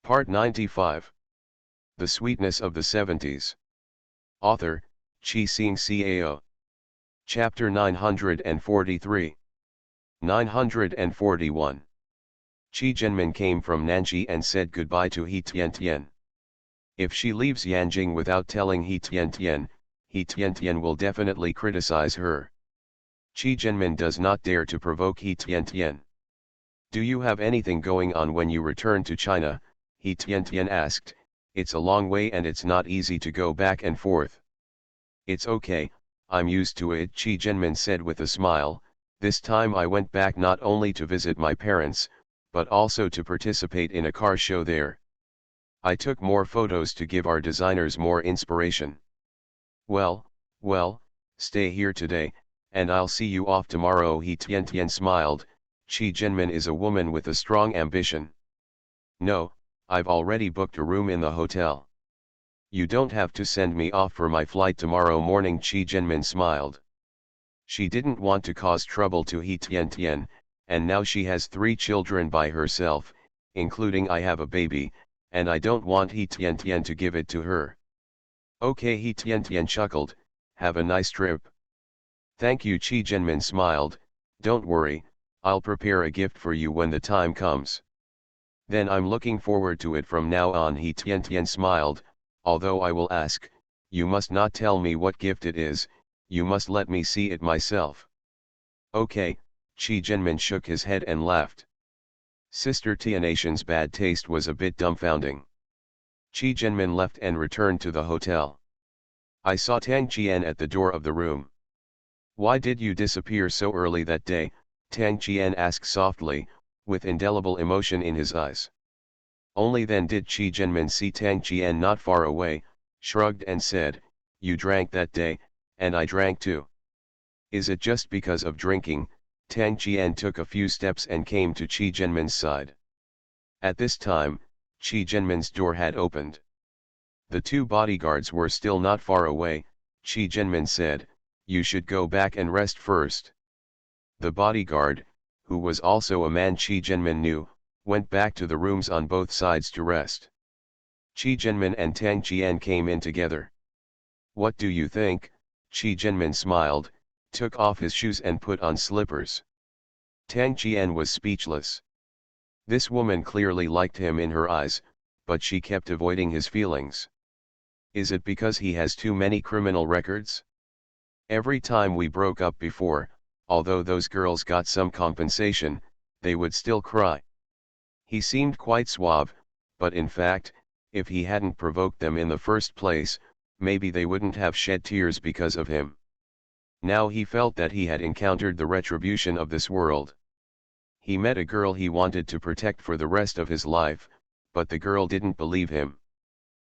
Part 95. The Sweetness of the Seventies. Author, Chi Sing Cao. Chapter 943. 941. Qi Zhenmin came from Nanji and said goodbye to He Tiantian. If she leaves Yanjing without telling He Tiantian will definitely criticize her. Qi Zhenmin does not dare to provoke He Tiantian. Do you have anything going on when you return to China? He Tiantian asked. It's a long way and it's not easy to go back and forth. It's okay, I'm used to it, Qi Zhenmin said with a smile. This time I went back not only to visit my parents, but also to participate in a car show there. I took more photos to give our designers more inspiration. Well, stay here today, and I'll see you off tomorrow. He Tiantian smiled. Qi Zhenmin is a woman with a strong ambition. No, I've already booked a room in the hotel. You don't have to send me off for my flight tomorrow morning. Qi Zhenmin smiled. She didn't want to cause trouble to He Tiantian, and now she has 3 children by herself, including I have a baby, and I don't want He Tiantian to give it to her. Okay, He Tiantian chuckled, have a nice trip. Thank you, Qi Zhenmin smiled. Don't worry, I'll prepare a gift for you when the time comes. Then I'm looking forward to it from now on. He Tiantian smiled, although I will ask, you must not tell me what gift it is, you must let me see it myself. Okay, Qi Zhenmin shook his head and laughed. Sister Tianatian's bad taste was a bit dumbfounding. Qi Zhenmin left and returned to the hotel. I saw Tang Qian at the door of the room. Why did you disappear so early that day? Tang Qian asked softly, with indelible emotion in his eyes. Only then did Qi Zhenmin see Tang Qian not far away, shrugged and said, you drank that day, and I drank too. Is it just because of drinking? Tang Qian took a few steps and came to Qi Zhenmin's side. At this time, Qi Zhenmin's door had opened. The 2 bodyguards were still not far away. Qi Zhenmin said, you should go back and rest first. The bodyguard, who was also a man Qi Zhenmin knew, went back to the rooms on both sides to rest. Qi Zhenmin and Tang Qian came in together. What do you think? Qi Zhenmin smiled, took off his shoes and put on slippers. Tang Qian was speechless. This woman clearly liked him in her eyes, but she kept avoiding his feelings. Is it because he has too many criminal records? Every time we broke up before, although those girls got some compensation, they would still cry. He seemed quite suave, but in fact, if he hadn't provoked them in the first place, maybe they wouldn't have shed tears because of him. Now he felt that he had encountered the retribution of this world. He met a girl he wanted to protect for the rest of his life, but the girl didn't believe him.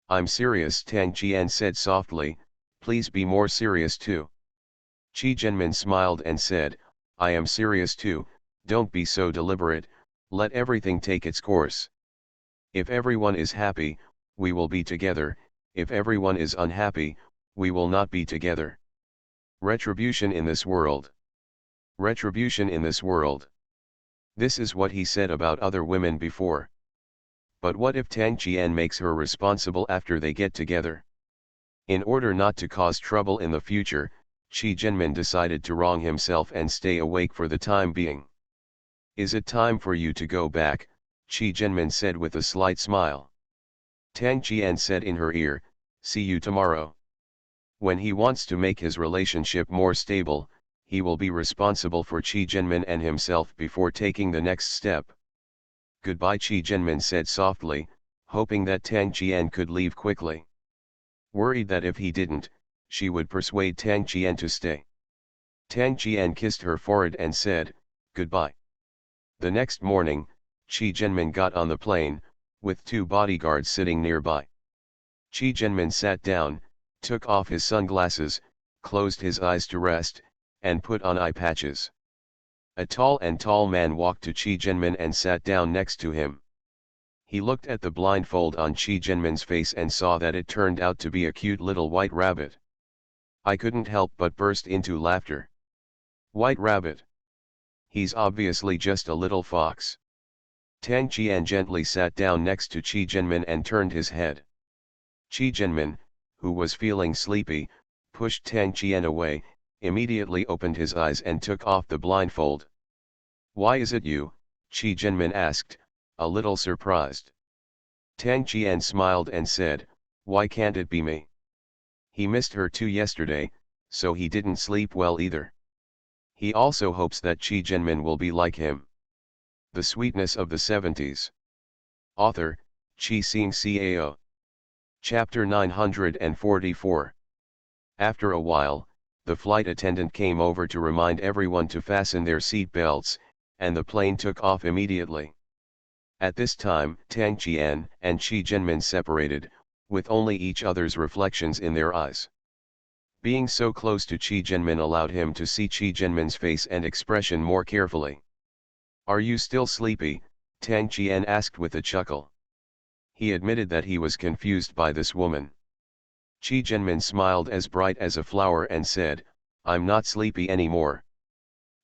I'm serious, Tang Qian said softly, please be more serious too. Qi Zhenmin smiled and said, I am serious too, don't be so deliberate, let everything take its course. If everyone is happy, we will be together, if everyone is unhappy, we will not be together. Retribution in this world. Retribution in this world. This is what he said about other women before. But what if Tang Qian makes her responsible after they get together? In order not to cause trouble in the future, Qi Zhenmin decided to wrong himself and stay awake for the time being. Is it time for you to go back? Qi Zhenmin said with a slight smile. Tang Qian said in her ear, see you tomorrow. When he wants to make his relationship more stable, he will be responsible for Qi Zhenmin and himself before taking the next step. Goodbye, Qi Zhenmin said softly, hoping that Tang Qian could leave quickly. Worried that if he didn't, she would persuade Tang Qian to stay. Tang Qian kissed her forehead and said, goodbye. The next morning, Qi Zhenmin got on the plane, with 2 bodyguards sitting nearby. Qi Zhenmin sat down, took off his sunglasses, closed his eyes to rest, and put on eye patches. A tall man walked to Qi Zhenmin and sat down next to him. He looked at the blindfold on Qi Zhenmin's face and saw that it turned out to be a cute little white rabbit. I couldn't help but burst into laughter. White rabbit. He's obviously just a little fox. Tang Qian gently sat down next to Qi Jianmin and turned his head. Qi Jianmin, who was feeling sleepy, pushed Tang Qian away, immediately opened his eyes and took off the blindfold. "Why is it you?" Qi Jianmin asked, a little surprised. Tang Qian smiled and said, "Why can't it be me? He missed her too yesterday, so he didn't sleep well either. He also hopes that Qi Jianmin will be like him." The Sweetness of the Seventies. Author, Qi Xing Cao. Chapter 944. After a while, the flight attendant came over to remind everyone to fasten their seat belts, and the plane took off immediately. At this time, Tang Qian and Qi Jianmin separated, with only each other's reflections in their eyes. Being so close to Qi Jianmin allowed him to see Qi Jianmin's face and expression more carefully. "Are you still sleepy?" Tang Qian asked with a chuckle. He admitted that he was confused by this woman. Qi Jianmin smiled as bright as a flower and said, "I'm not sleepy anymore.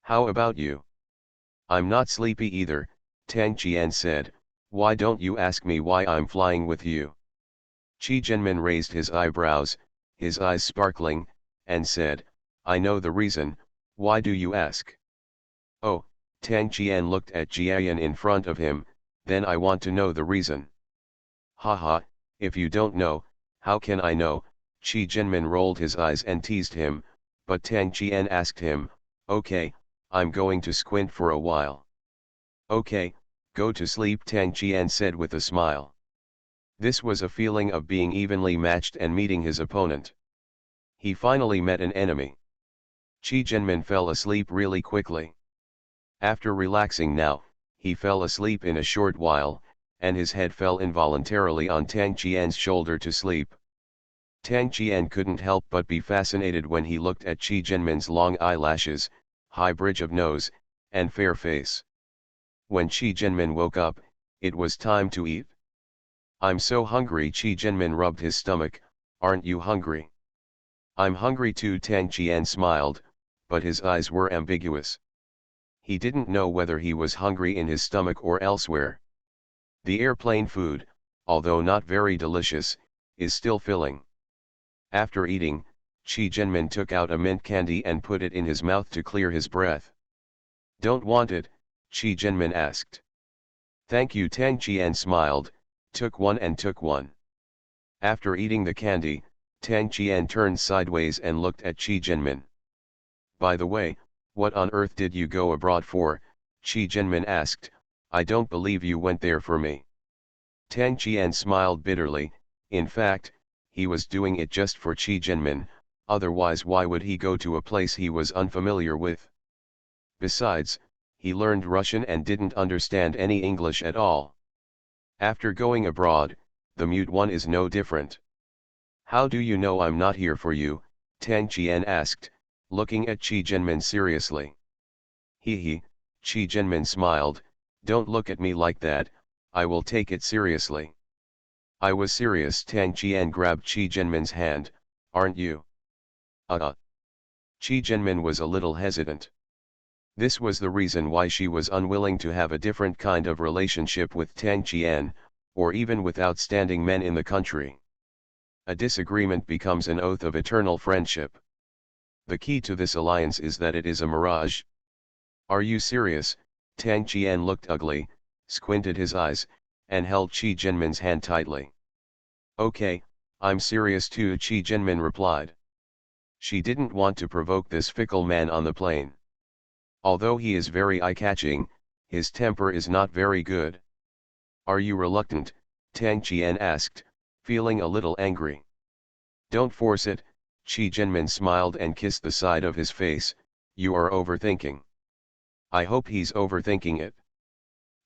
How about you?" "I'm not sleepy either," Tang Qian said. "Why don't you ask me why I'm flying with you?" Qi Jianmin raised his eyebrows, his eyes sparkling, and said, "I know the reason. Why do you ask?" "Oh," Tang Qian looked at Jiayan in front of him, "then I want to know the reason." "Haha, if you don't know, how can I know?" Qi Jianmin rolled his eyes and teased him, but Tang Qian asked him, "Okay, I'm going to squint for a while." "Okay, go to sleep," Tang Qian said with a smile. This was a feeling of being evenly matched and meeting his opponent. He finally met an enemy. Qi Jianmin fell asleep really quickly. After relaxing now, he fell asleep in a short while, and his head fell involuntarily on Tang Qian's shoulder to sleep. Tang Qian couldn't help but be fascinated when he looked at Qi Jianmin's long eyelashes, high bridge of nose, and fair face. When Qi Jianmin woke up, it was time to eat. "I'm so hungry." Qi Jianmin rubbed his stomach. "Aren't you hungry?" "I'm hungry too." Tang Qian smiled, but his eyes were ambiguous. He didn't know whether he was hungry in his stomach or elsewhere. The airplane food, although not very delicious, is still filling. After eating, Qi Jianmin took out a mint candy and put it in his mouth to clear his breath. "Don't want it?" Qi Jianmin asked. "Thank you." Tang Qian smiled, took one. After eating the candy, Tang Qian turned sideways and looked at Qi Jianmin. "By the way, what on earth did you go abroad for?" Qi Jianmin asked. "I don't believe you went there for me." Tang Qian smiled bitterly. In fact, he was doing it just for Qi Jianmin, otherwise why would he go to a place he was unfamiliar with? Besides, he learned Russian and didn't understand any English at all. After going abroad, the mute one is no different. "How do you know I'm not here for you?" Tang Qian asked, looking at Qi Jianmin seriously. He, Qi Jianmin smiled, "Don't look at me like that, I will take it seriously." "I was serious." Tang Qian grabbed Qi Jianmin's hand. "Aren't you?" Qi Jianmin was a little hesitant. This was the reason why she was unwilling to have a different kind of relationship with Tang Qian, or even with outstanding men in the country. A disagreement becomes an oath of eternal friendship. The key to this alliance is that it is a mirage. "Are you serious?" Tang Qian looked ugly, squinted his eyes, and held Qi Jianmin's hand tightly. "Okay, I'm serious too," Qi Jianmin replied. She didn't want to provoke this fickle man on the plane. Although he is very eye-catching, his temper is not very good. "Are you reluctant?" Tang Qian asked, feeling a little angry. "Don't force it." Qi Jianmin smiled and kissed the side of his face. "You are overthinking." "I hope he's overthinking it."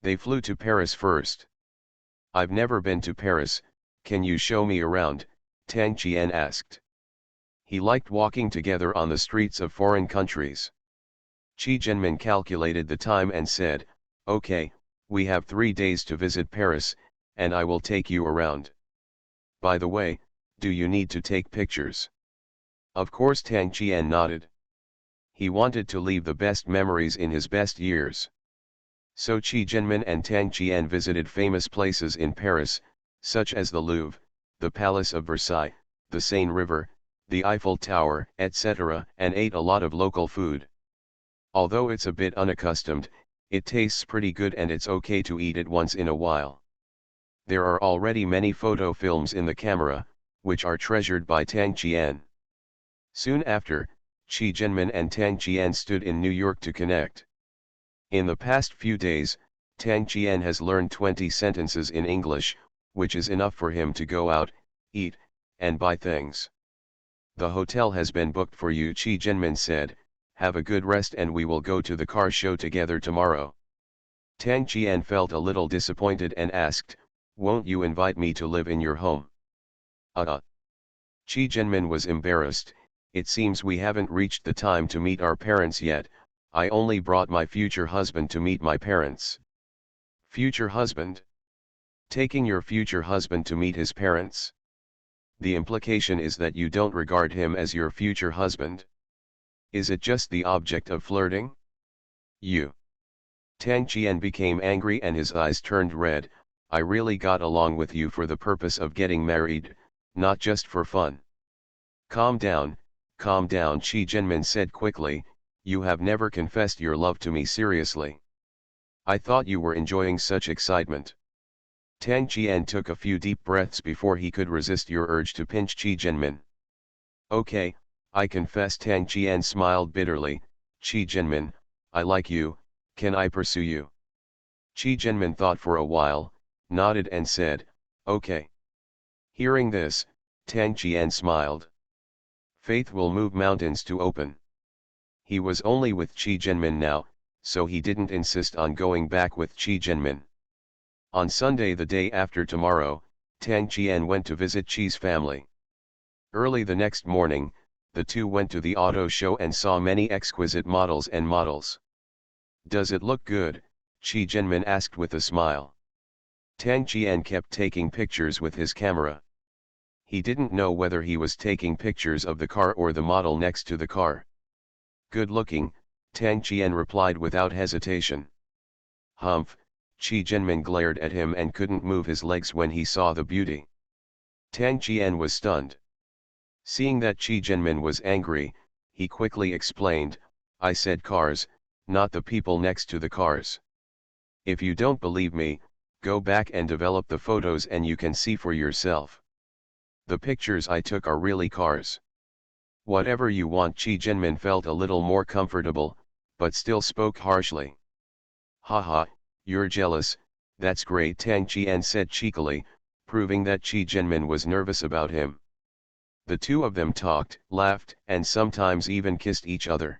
They flew to Paris first. "I've never been to Paris, can you show me around?" Tang Qian asked. He liked walking together on the streets of foreign countries. Qi Jianmin calculated the time and said, "Okay, we have 3 days to visit Paris, and I will take you around. By the way, do you need to take pictures?" Of course. Tang Qian nodded. He wanted to leave the best memories in his best years. So Qi Jinmin and Tang Qian visited famous places in Paris, such as the Louvre, the Palace of Versailles, the Seine River, the Eiffel Tower, etc., and ate a lot of local food. Although it's a bit unaccustomed, it tastes pretty good and it's okay to eat it once in a while. There are already many photo films in the camera, which are treasured by Tang Qian. Soon after, Qi Jinmin and Tang Qian stood in New York to connect. In the past few days, Tang Qian has learned 20 sentences in English, which is enough for him to go out, eat, and buy things. The hotel has been booked for you, Qi Jinmin said. Have a good rest and we will go to the car show together tomorrow. Tang Qian felt a little disappointed and asked, won't you invite me to live in your home? Qi Jinmin was embarrassed. It seems we haven't reached the time to meet our parents yet. I only brought my future husband to meet my parents. Future husband? Taking your future husband to meet his parents? The implication is that you don't regard him as your future husband. Is it just the object of flirting? You. Tang Qian became angry and his eyes turned red. I really got along with you for the purpose of getting married, not just for fun. Calm down, Qi Jinmin said quickly. You have never confessed your love to me seriously. I thought you were enjoying such excitement. Tang Qian took a few deep breaths before he could resist your urge to pinch Qi Jinmin. Okay, I confess. Tang Qian smiled bitterly. Qi Jinmin, I like you, can I pursue you? Qi Jinmin thought for a while, nodded and said, okay. Hearing this, Tang Qian smiled. Faith will move mountains to open. He was only with Qi Jinmin now, so he didn't insist on going back with Qi Jinmin. On Sunday, the day after tomorrow, Tang Qian went to visit Qi's family. Early the next morning, the two went to the auto show and saw many exquisite models and models. Does it look good? Qi Jinmin asked with a smile. Tang Qian kept taking pictures with his camera. He didn't know whether he was taking pictures of the car or the model next to the car. Good looking, Tang Qian replied without hesitation. Humph, Qi Jinmin glared at him and couldn't move his legs when he saw the beauty. Tang Qian was stunned. Seeing that Qi Jinmin was angry, he quickly explained, I said cars, not the people next to the cars. If you don't believe me, go back and develop the photos and you can see for yourself. The pictures I took are really cars. Whatever you want. Qi Jinmin felt a little more comfortable, but still spoke harshly. Haha, you're jealous, that's great, Tang Qian said cheekily, proving that Qi Jinmin was nervous about him. The two of them talked, laughed, and sometimes even kissed each other.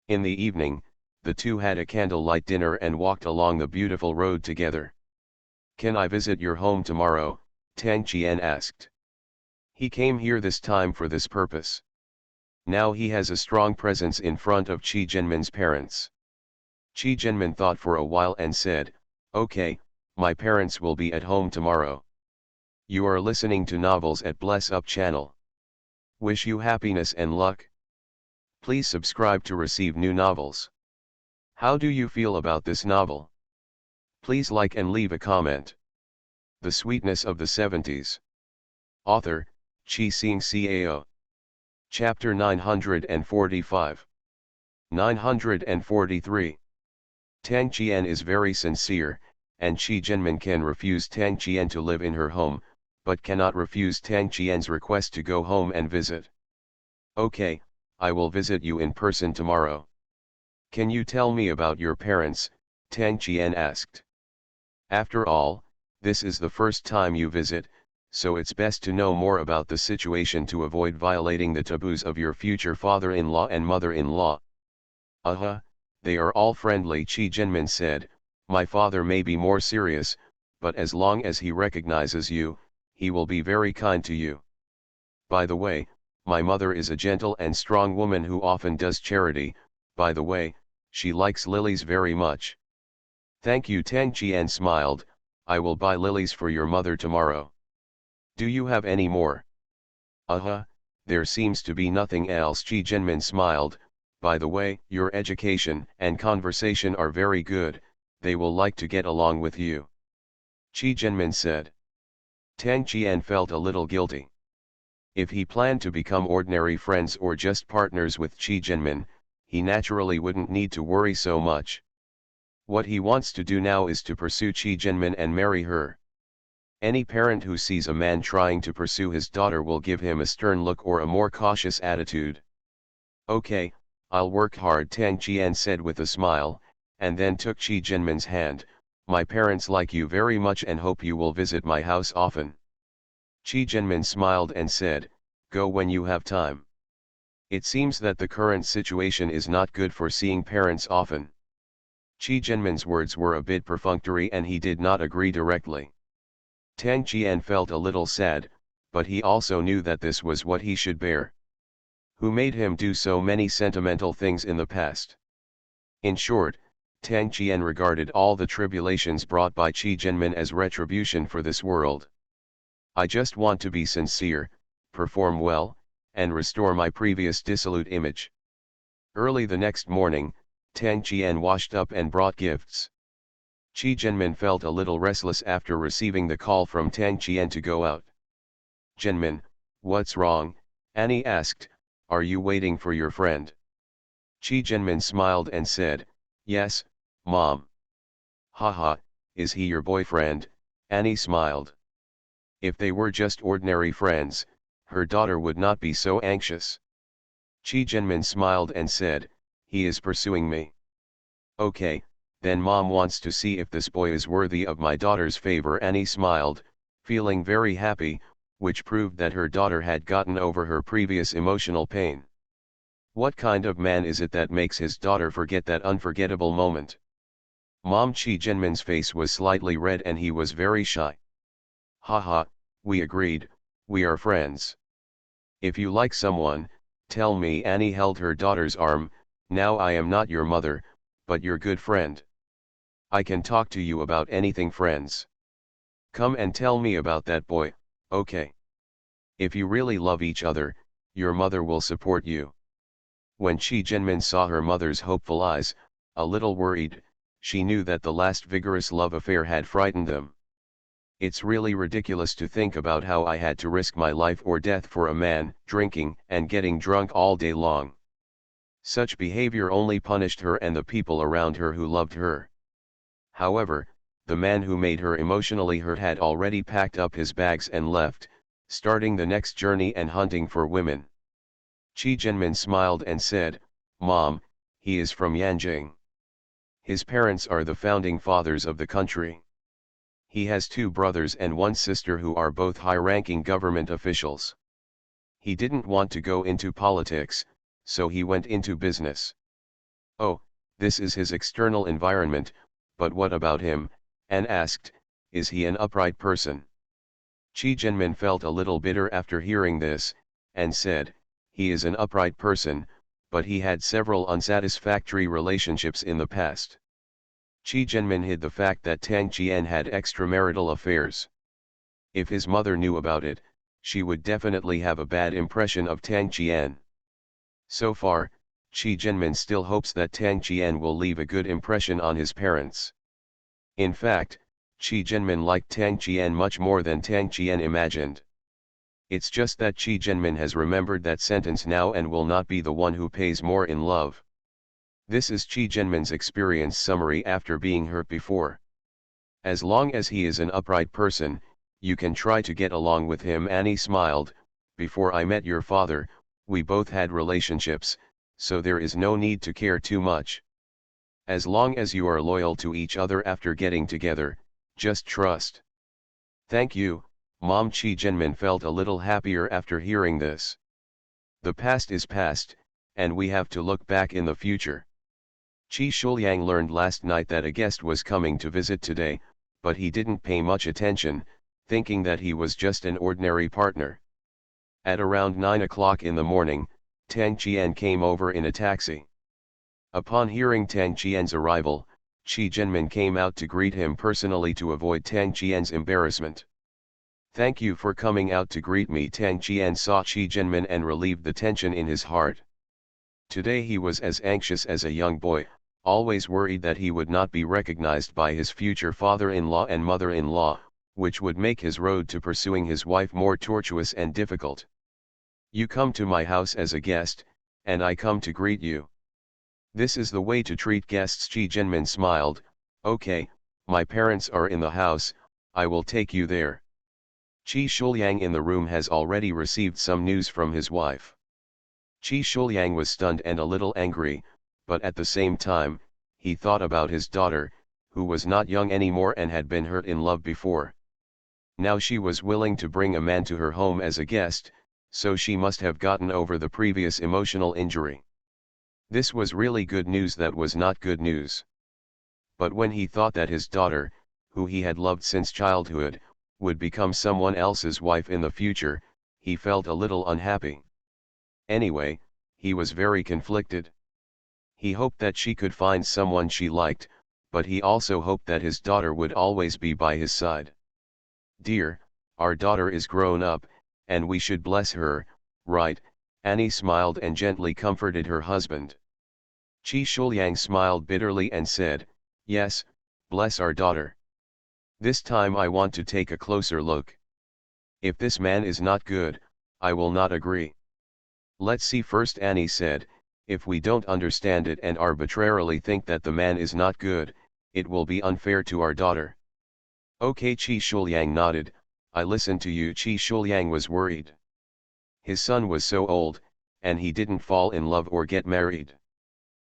In the evening, the two had a candlelight dinner and walked along the beautiful road together. Can I visit your home tomorrow? Tang Qian asked. He came here this time for this purpose. Now he has a strong presence in front of Qi Jinmin's parents. Qi Jinmin thought for a while and said, okay, my parents will be at home tomorrow. You are listening to Novels at Bless Up channel. Wish you happiness and luck. Please subscribe to receive new novels. How do you feel about this novel? Please like and leave a comment. The Sweetness of the 70s. Author, Qi Xing Cao. Chapter 945. 943. Tang Qian is very sincere, and Qi Jinmin can refuse Tang Qian to live in her home, but cannot refuse Tang Qian's request to go home and visit. Okay, I will visit you in person tomorrow. Can you tell me about your parents? Tang Qian asked. After all, this is the first time you visit, so it's best to know more about the situation to avoid violating the taboos of your future father-in-law and mother-in-law. They are all friendly, Qi Jinmin said. My father may be more serious, but as long as he recognizes you, he will be very kind to you. By the way, my mother is a gentle and strong woman who often does charity. By the way, she likes lilies very much. Thank you, Tang Qian smiled. I will buy lilies for your mother tomorrow. Do you have any more? There seems to be nothing else, Qi Jinmin smiled. By the way, your education and conversation are very good. they will like to get along with you. Qi Jinmin said. Tang Qian felt a little guilty. If he planned to become ordinary friends or just partners with Qi Jinmin, he naturally wouldn't need to worry so much. What he wants to do now is to pursue Qi Jinmin and marry her. Any parent who sees a man trying to pursue his daughter will give him a stern look or a more cautious attitude. Okay, I'll work hard, Tang Qian said with a smile, and then took Qi Jinmin's hand. My parents like you very much and hope you will visit my house often. Qi Jinmin smiled and said, go when you have time. It seems that the current situation is not good for seeing parents often. Qi Jinmin's words were a bit perfunctory and he did not agree directly. Tang Qian felt a little sad, but he also knew that this was what he should bear. Who made him do so many sentimental things in the past? In short, Tang Qian regarded all the tribulations brought by Qi Jinmin as retribution for this world. I just want to be sincere, perform well, and restore my previous dissolute image. Early the next morning, Tang Qian washed up and brought gifts. Qi Jinmin felt a little restless after receiving the call from Tang Qian to go out. Jinmin, what's wrong? Annie asked, are you waiting for your friend? Qi Jinmin smiled and said, yes, Mom. Haha, is he your boyfriend? Annie smiled. If they were just ordinary friends, her daughter would not be so anxious. Qi Jinmin smiled and said, he is pursuing me. Okay, then Mom wants to see if this boy is worthy of my daughter's favor. Annie smiled, feeling very happy, which proved that her daughter had gotten over her previous emotional pain. What kind of man is it that makes his daughter forget that unforgettable moment? Mom, Qi Jinmin's face was slightly red and he was very shy. Haha, we agreed, we are friends. If you like someone, tell me. Annie held her daughter's arm. Now I am not your mother, but your good friend. I can talk to you about anything, friends. Come and tell me about that boy, okay? If you really love each other, your mother will support you. When Qi Jinmin saw her mother's hopeful eyes, a little worried, she knew that the last vigorous love affair had frightened them. It's really ridiculous to think about how I had to risk my life or death for a man, drinking and getting drunk all day long. Such behavior only punished her and the people around her who loved her. However, the man who made her emotionally hurt had already packed up his bags and left, starting the next journey and hunting for women. Qi Jinmin smiled and said, Mom, he is from Yanjing. His parents are the founding fathers of the country. He has 2 brothers and 1 sister who are both high-ranking government officials. He didn't want to go into politics, so he went into business. Oh, this is his external environment, but what about him? Anne asked, is he an upright person? Qi Jinmin felt a little bitter after hearing this, and said, he is an upright person, but he had several unsatisfactory relationships in the past. Qi Jinmin hid the fact that Tang Qian had extramarital affairs. If his mother knew about it, she would definitely have a bad impression of Tang Qian. So far, Qi Jinmin still hopes that Tang Qian will leave a good impression on his parents. In fact, Qi Jinmin liked Tang Qian much more than Tang Qian imagined. It's just that Qi Jinmin has remembered that sentence now and will not be the one who pays more in love. This is Qi Jinmin's experience summary after being hurt before. As long as he is an upright person, you can try to get along with him. Annie smiled, before I met your father, we both had relationships, so there is no need to care too much. As long as you are loyal to each other after getting together, just trust. Thank you, Mom. Qi Jinmin felt a little happier after hearing this. The past is past, and we have to look back in the future. Qi Shuliang learned last night that a guest was coming to visit today, but he didn't pay much attention, thinking that he was just an ordinary partner. At around 9 o'clock in the morning, Tang Qian came over in a taxi. Upon hearing Tang Qian's arrival, Qi Jinmin came out to greet him personally to avoid Tang Qian's embarrassment. Thank you for coming out to greet me. Tang Qian saw Qi Jinmin and relieved the tension in his heart. Today he was as anxious as a young boy, always worried that he would not be recognized by his future father-in-law and mother-in-law, which would make his road to pursuing his wife more tortuous and difficult. You come to my house as a guest, and I come to greet you. This is the way to treat guests. Chi Jinmin smiled. Okay, my parents are in the house, I will take you there. Qi Shuliang in the room has already received some news from his wife. Qi Shuliang was stunned and a little angry, but at the same time, he thought about his daughter, who was not young anymore and had been hurt in love before. Now she was willing to bring a man to her home as a guest, so she must have gotten over the previous emotional injury. This was really good news that was not good news. But when he thought that his daughter, who he had loved since childhood, would become someone else's wife in the future, he felt a little unhappy. Anyway, he was very conflicted. He hoped that she could find someone she liked, but he also hoped that his daughter would always be by his side. Dear, our daughter is grown up, and we should bless her, right? Annie smiled and gently comforted her husband. Qi Shuliang smiled bitterly and said, yes, bless our daughter. This time I want to take a closer look. If this man is not good, I will not agree. Let's see first, Annie said. If we don't understand it and arbitrarily think that the man is not good, it will be unfair to our daughter. Okay, Qi Shuliang nodded. I listen to you. Qi Shuliang was worried. His son was so old, and he didn't fall in love or get married.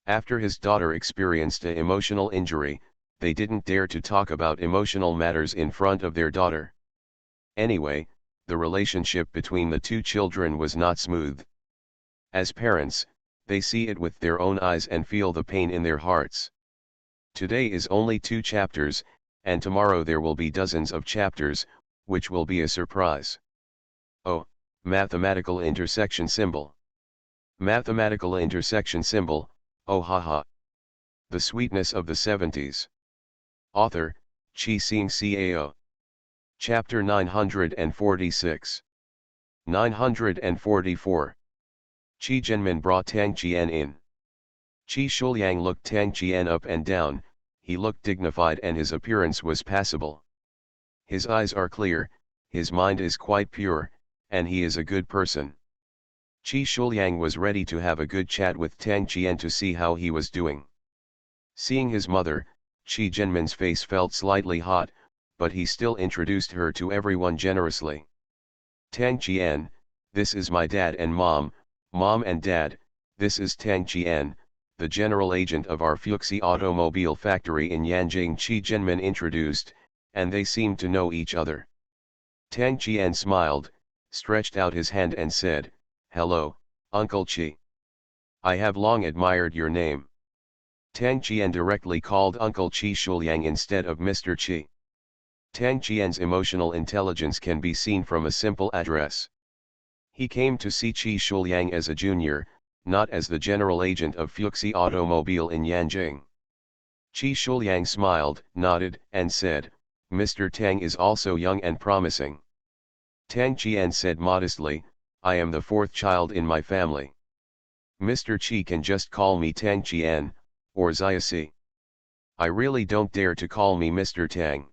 After his daughter experienced an emotional injury, they didn't dare to talk about emotional matters in front of their daughter. Anyway, the relationship between the two children was not smooth. As parents, they see it with their own eyes and feel the pain in their hearts. Today is only 2 chapters, and tomorrow there will be dozens of chapters, which will be a surprise. Oh, mathematical intersection symbol. Mathematical intersection symbol, oh haha. The sweetness of the 70s. Author, Chi Sing Cao. Chapter 946. 944. Qi Zhenmin brought Tang Qian in. Qi Shuliang looked Tang Qian up and down, he looked dignified and his appearance was passable. His eyes are clear, his mind is quite pure, and he is a good person. Qi Shuliang was ready to have a good chat with Tang Qian to see how he was doing. Seeing his mother, Qi Zhenmin's face felt slightly hot, but he still introduced her to everyone generously. Tang Qian, this is my dad and mom and dad, this is Tang Qian, the general agent of our Fuxi automobile factory in Yanjing. Qi Zhenmin introduced, and they seemed to know each other. Tang Qian smiled, stretched out his hand and said, hello, Uncle Qi. I have long admired your name. Tang Qian directly called Uncle Qi Shuliang instead of Mr. Qi. Tang Qian's emotional intelligence can be seen from a simple address. He came to see Qi Shuliang as a junior, not as the general agent of Fuxi Automobile in Yanjing. Qi Shuliang smiled, nodded, and said, Mr. Tang is also young and promising. Tang Qian said modestly, I am the 4th child in my family. Mr. Qi can just call me Tang Qian, or Xiaoxi. I really don't dare to call me Mr. Tang.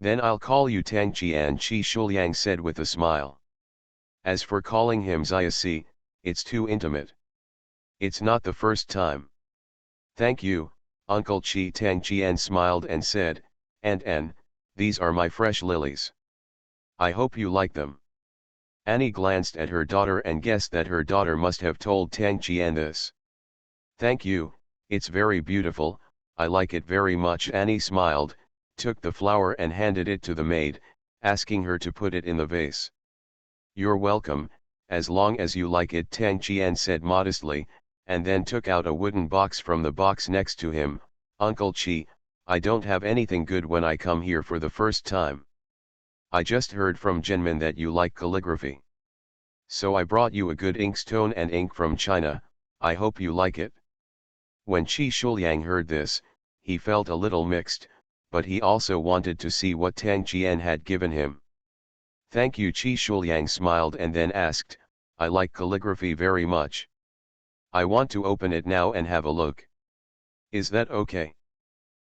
Then I'll call you Tang Qian, Qi Shuliang said with a smile. As for calling him Xiaoxi, it's too intimate. It's not the first time. Thank you, Uncle Qi. Tang Qian smiled and said, and, these are my fresh lilies. I hope you like them. Annie glanced at her daughter and guessed that her daughter must have told Tang Qian this. Thank you, it's very beautiful, I like it very much. Annie smiled, took the flower and handed it to the maid, asking her to put it in the vase. You're welcome, as long as you like it, Tang Qian said modestly, and then took out a wooden box from the box next to him. Uncle Qi, I don't have anything good when I come here for the first time. I just heard from Jinmin that you like calligraphy. So I brought you a good inkstone and ink from China, I hope you like it. When Qi Shuliang heard this, he felt a little mixed, but he also wanted to see what Tang Qian had given him. Thank you, Qi Shuliang smiled and then asked, I like calligraphy very much. I want to open it now and have a look. Is that okay?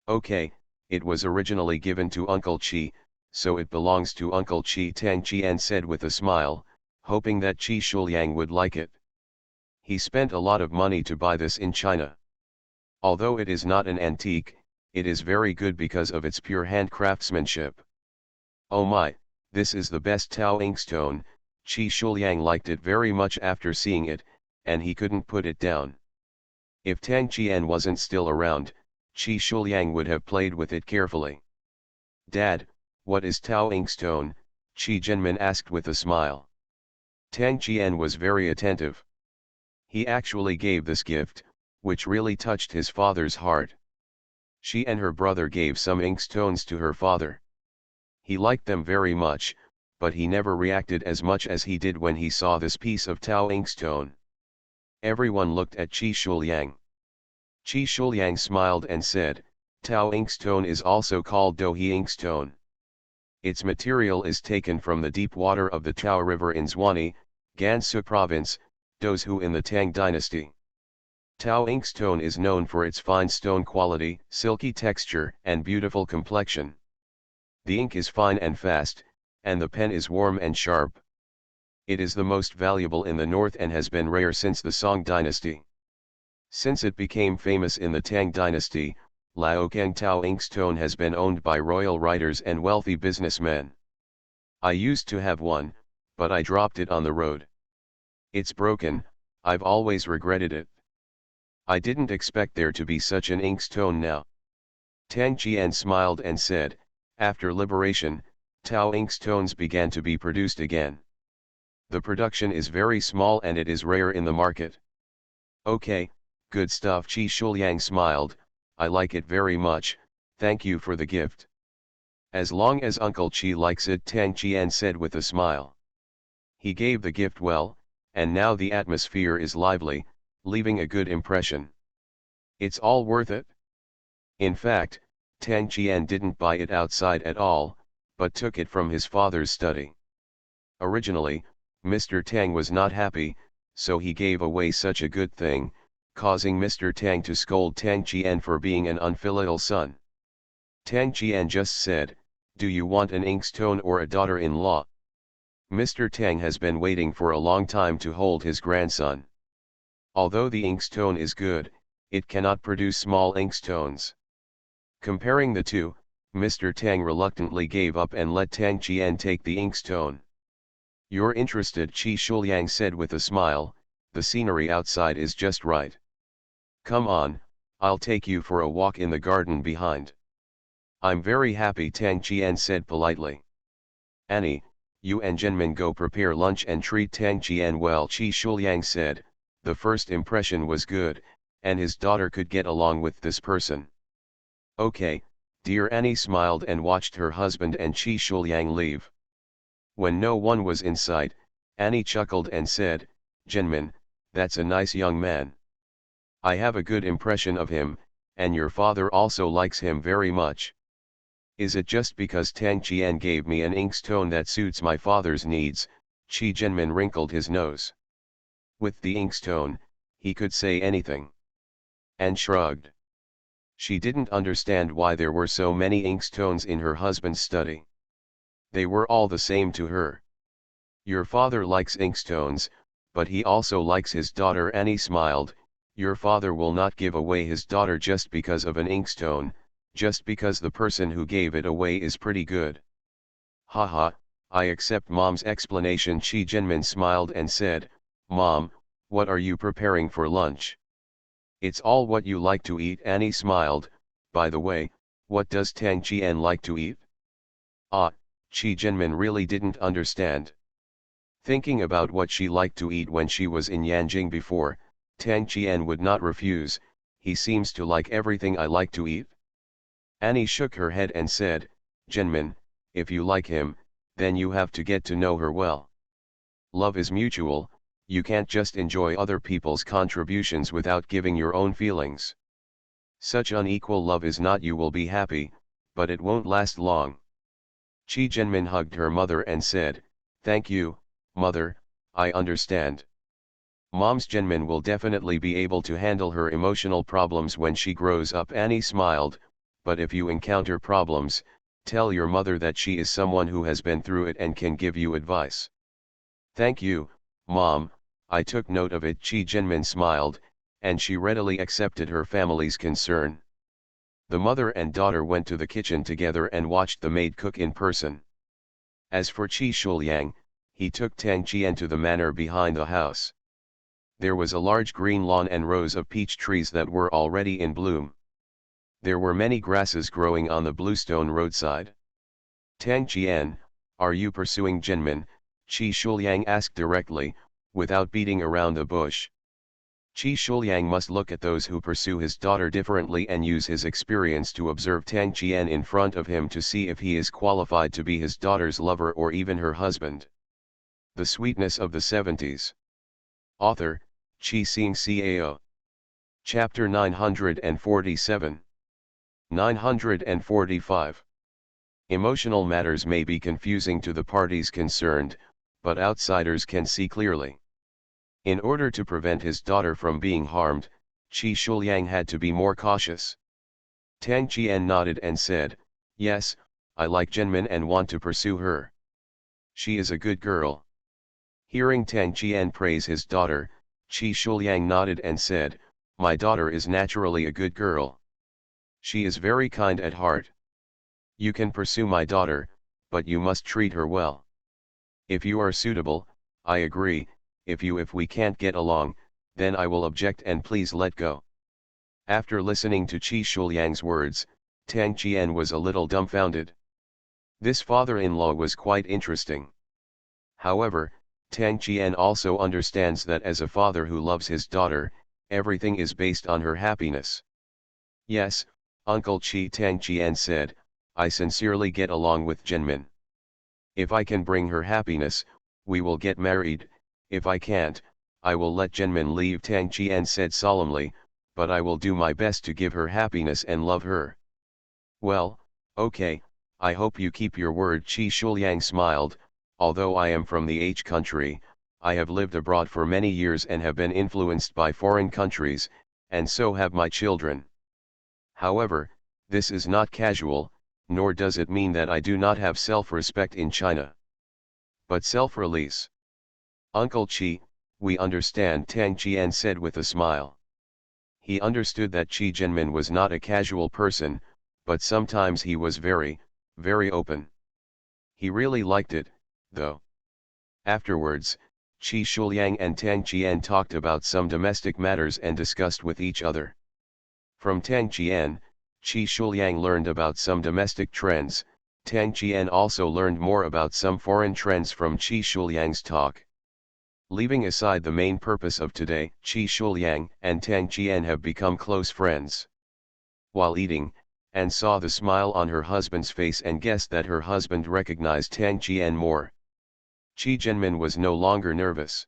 Okay, it was originally given to Uncle Chi, so it belongs to Uncle Chi. Tang Qian said with a smile, hoping that Qi Shuliang would like it. He spent a lot of money to buy this in China. Although it is not an antique, it is very good because of its pure hand craftsmanship. Oh my, this is the best Tao inkstone. Qi Shuliang liked it very much after seeing it, and he couldn't put it down. If Tang Qian wasn't still around, Qi Shuliang would have played with it carefully. Dad, what is Tao inkstone? Qi Zhenmin asked with a smile. Tang Qian was very attentive. He actually gave this gift, which really touched his father's heart. She and her brother gave some inkstones to her father. He liked them very much, but he never reacted as much as he did when he saw this piece of Tao inkstone. Everyone looked at Qi Shuliang. Qi Shuliang smiled and said, Tao inkstone is also called Dohe inkstone. Its material is taken from the deep water of the Tao River in Zhuani, Gansu Province, Dozhu in the Tang Dynasty. Tao inkstone is known for its fine stone quality, silky texture, and beautiful complexion. The ink is fine and fast, and the pen is warm and sharp. It is the most valuable in the north and has been rare since the Song Dynasty. Since it became famous in the Tang Dynasty, Laogang Tao inkstone has been owned by royal writers and wealthy businessmen. I used to have one, but I dropped it on the road. It's broken, I've always regretted it. I didn't expect there to be such an inkstone now. Tang Qian smiled and said, after liberation, Tao inkstones began to be produced again. The production is very small and it is rare in the market. Okay, good stuff. Qi Shuliang smiled, I like it very much, thank you for the gift. As long as Uncle Qi likes it, Tang Qian said with a smile. He gave the gift well, and now the atmosphere is lively, leaving a good impression. It's all worth it. In fact, Tang Qian didn't buy it outside at all, but took it from his father's study. Originally, Mr. Tang was not happy, so he gave away such a good thing, causing Mr. Tang to scold Tang Qian for being an unfilial son. Tang Qian just said, do you want an inkstone or a daughter-in-law? Mr. Tang has been waiting for a long time to hold his grandson. Although the inkstone is good, it cannot produce small inkstones. Comparing the two, Mr. Tang reluctantly gave up and let Tang Qian take the inkstone. You're interested, Qi Shuliang said with a smile, the scenery outside is just right. Come on, I'll take you for a walk in the garden behind. I'm very happy, Tang Qian said politely. Annie, you and Zhenmin go prepare lunch and treat Tang Qian well, Qi Shuliang said. The first impression was good, and his daughter could get along with this person. Okay, dear. Annie smiled and watched her husband and Qi Shuliang leave. When no one was in sight, Annie chuckled and said, Zhenmin, that's a nice young man. I have a good impression of him, and your father also likes him very much. Is it just because Tang Qian gave me an inkstone that suits my father's needs? Qi Zhenmin wrinkled his nose. With the inkstone, he could say anything. And shrugged. She didn't understand why there were so many inkstones in her husband's study. They were all the same to her. Your father likes inkstones, but he also likes his daughter. Annie smiled. Your father will not give away his daughter just because of an inkstone, just because the person who gave it away is pretty good. Haha, I accept Mom's explanation. Qi Zhenmin smiled and said, Mom, what are you preparing for lunch? It's all what you like to eat. Annie smiled. By the way, what does Tang Qian like to eat? Ah, Qi Zhenmin really didn't understand. Thinking about what she liked to eat when she was in Yanjing before, Tang Qian would not refuse. He seems to like everything I like to eat. Annie shook her head and said, Zhenmin, if you like him, then you have to get to know her well. Love is mutual, you can't just enjoy other people's contributions without giving your own feelings. Such unequal love is not. You will be happy, but it won't last long. Qi Zhenmin hugged her mother and said, Thank you, Mother, I understand. Mom's Jinmin will definitely be able to handle her emotional problems when she grows up. Annie smiled, but if you encounter problems, tell your mother that she is someone who has been through it and can give you advice. Thank you, Mom, I took note of it. Chi Jinmin smiled, and she readily accepted her family's concern. The mother and daughter went to the kitchen together and watched the maid cook in person. As for Qi Shuliang, he took Tang Qian to the manor behind the house. There was a large green lawn and rows of peach trees that were already in bloom. There were many grasses growing on the bluestone roadside. Tang Qian, are you pursuing Jinmin? Qi Shuliang asked directly, without beating around the bush. Qi Shuliang must look at those who pursue his daughter differently and use his experience to observe Tang Qian in front of him to see if he is qualified to be his daughter's lover or even her husband. The Sweetness of the Seventies. Author, Chi Sing Cao. Chapter 947. 945. Emotional matters may be confusing to the parties concerned, but outsiders can see clearly. In order to prevent his daughter from being harmed, Qi Shuliang had to be more cautious. Tang Qian nodded and said, "Yes, I like Jinmin and want to pursue her. She is a good girl." Hearing Tang Qian praise his daughter, Qi Shuliang nodded and said, "My daughter is naturally a good girl. She is very kind at heart. You can pursue my daughter, but you must treat her well. If you are suitable, I agree. If we can't get along, then I will object and please let go." After listening to Qi Shuliang's words, Tang Qian was a little dumbfounded. This father-in-law was quite interesting. However, Tang Qian also understands that as a father who loves his daughter, everything is based on her happiness. "Yes, Uncle Qi," Tang Qian said, "I sincerely get along with Jinmin. If I can bring her happiness, we will get married. If I can't, I will let Jinmin leave," Tang Qian said solemnly, "but I will do my best to give her happiness and love her." "Well, okay, I hope you keep your word." Qi Shuliang smiled, "Although I am from the H country, I have lived abroad for many years and have been influenced by foreign countries, and so have my children. However, this is not casual, nor does it mean that I do not have self-respect in China. But self-release. Uncle Qi, we understand," Tang Qian said with a smile. He understood that Qi Jinmin was not a casual person, but sometimes he was very, very open. He really liked it, though. Afterwards, Qi Shuliang and Tang Qian talked about some domestic matters and discussed with each other. From Tang Qian, Qi Shuliang learned about some domestic trends. Tang Qian also learned more about some foreign trends from Qi Shuliang's talk. Leaving aside the main purpose of today, Qi Shuliang and Tang Qian have become close friends. While eating, Anne saw the smile on her husband's face and guessed that her husband recognized Tang Qian more. Qi Jinmin was no longer nervous.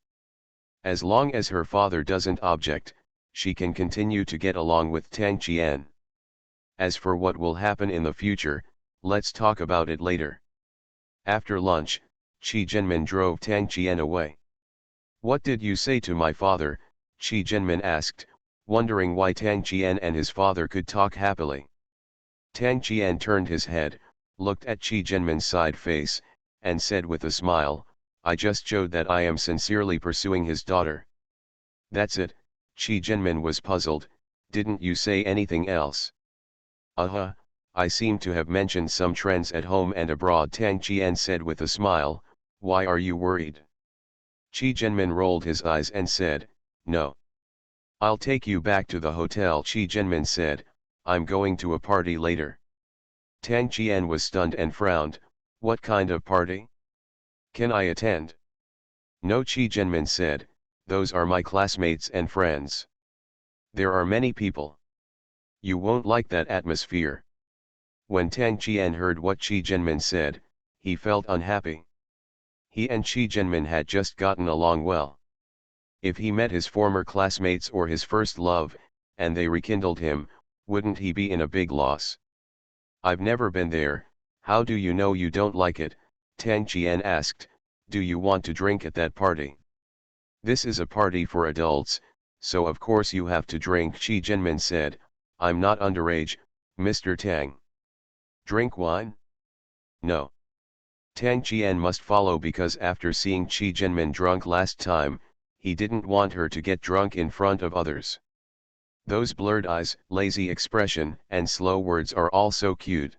As long as her father doesn't object, she can continue to get along with Tang Qian. As for what will happen in the future, let's talk about it later. After lunch, Qi Jinmin drove Tang Qian away. "What did you say to my father?" Qi Jinmin asked, wondering why Tang Qian and his father could talk happily. Tang Qian turned his head, looked at Qi Jinmin's side face, and said with a smile, "I just showed that I am sincerely pursuing his daughter." "That's it," Qi Jinmin was puzzled, "didn't you say anything else?" I seem to have mentioned some trends at home and abroad," Tang Qian said with a smile. "Why are you worried?" Qi Jinmin rolled his eyes and said, "No. I'll take you back to the hotel." Qi Jinmin said, "I'm going to a party later." Tang Qian was stunned and frowned. "What kind of party? Can I attend?" "No," Qi Jinmin said, "those are my classmates and friends. There are many people. You won't like that atmosphere." When Tang Qian heard what Qi Jinmin said, he felt unhappy. He and Qi Jinmin had just gotten along well. If he met his former classmates or his first love, and they rekindled him, wouldn't he be in a big loss? "I've never been there, how do you know you don't like it?" Tang Qian asked. "Do you want to drink at that party?" This is a party for adults, so of course you have to drink. Chi Jinmin said, I'm not underage, Mr. Tang. Drink wine? No. Tang Qian must follow because after seeing Chi Jinmin drunk last time, he didn't want her to get drunk in front of others. Those blurred eyes, lazy expression, and slow words are all so cute.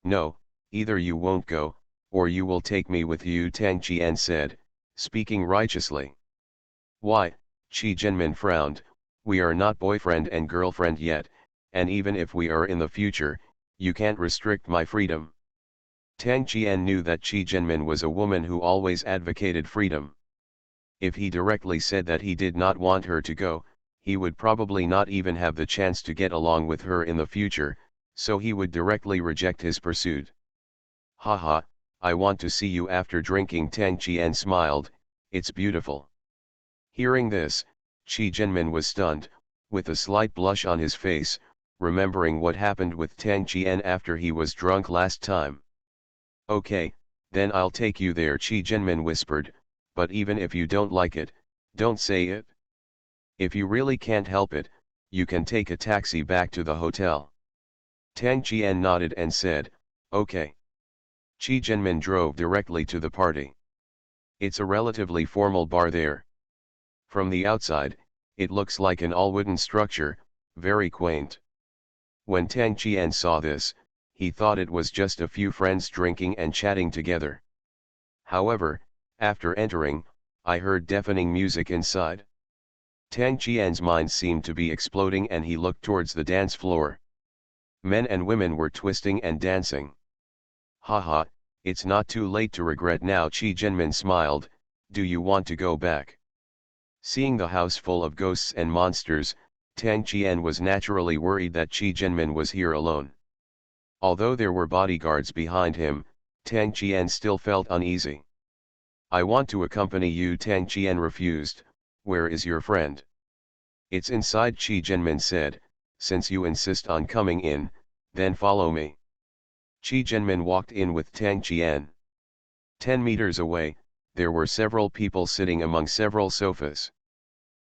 No, either you won't go, or you will take me with you, Tang Qian said, speaking righteously. Why? Chi Jinmin frowned, we are not boyfriend and girlfriend yet, and even if we are in the future, you can't restrict my freedom. Tang Qian knew that Chi Jinmin was a woman who always advocated freedom. If he directly said that he did not want her to go, he would probably not even have the chance to get along with her in the future, so he would directly reject his pursuit. Haha, I want to see you after drinking. Tang Qian smiled, it's beautiful. Hearing this, Chi Jinmin was stunned, with a slight blush on his face, remembering what happened with Tang Qian after he was drunk last time. Okay, then I'll take you there, Chi Jinmin whispered, but even if you don't like it, don't say it. If you really can't help it, you can take a taxi back to the hotel. Tang Qian nodded and said, okay. Chi Jinmin drove directly to the party. It's a relatively formal bar there. From the outside, it looks like an all-wooden structure, very quaint. When Tang Qian saw this, he thought it was just a few friends drinking and chatting together. However, after entering, I heard deafening music inside. Tang Qian's mind seemed to be exploding and he looked towards the dance floor. Men and women were twisting and dancing. Haha, it's not too late to regret now, Chi Jinmin smiled, do you want to go back? Seeing the house full of ghosts and monsters, Tang Qian was naturally worried that Chi Jinmin was here alone. Although there were bodyguards behind him, Tang Qian still felt uneasy. I want to accompany you, Tang Qian refused, where is your friend? It's inside, Chi Jinmin said, since you insist on coming in, then follow me. Chi Jinmin walked in with Tang Qian. 10 meters away, there were several people sitting among several sofas.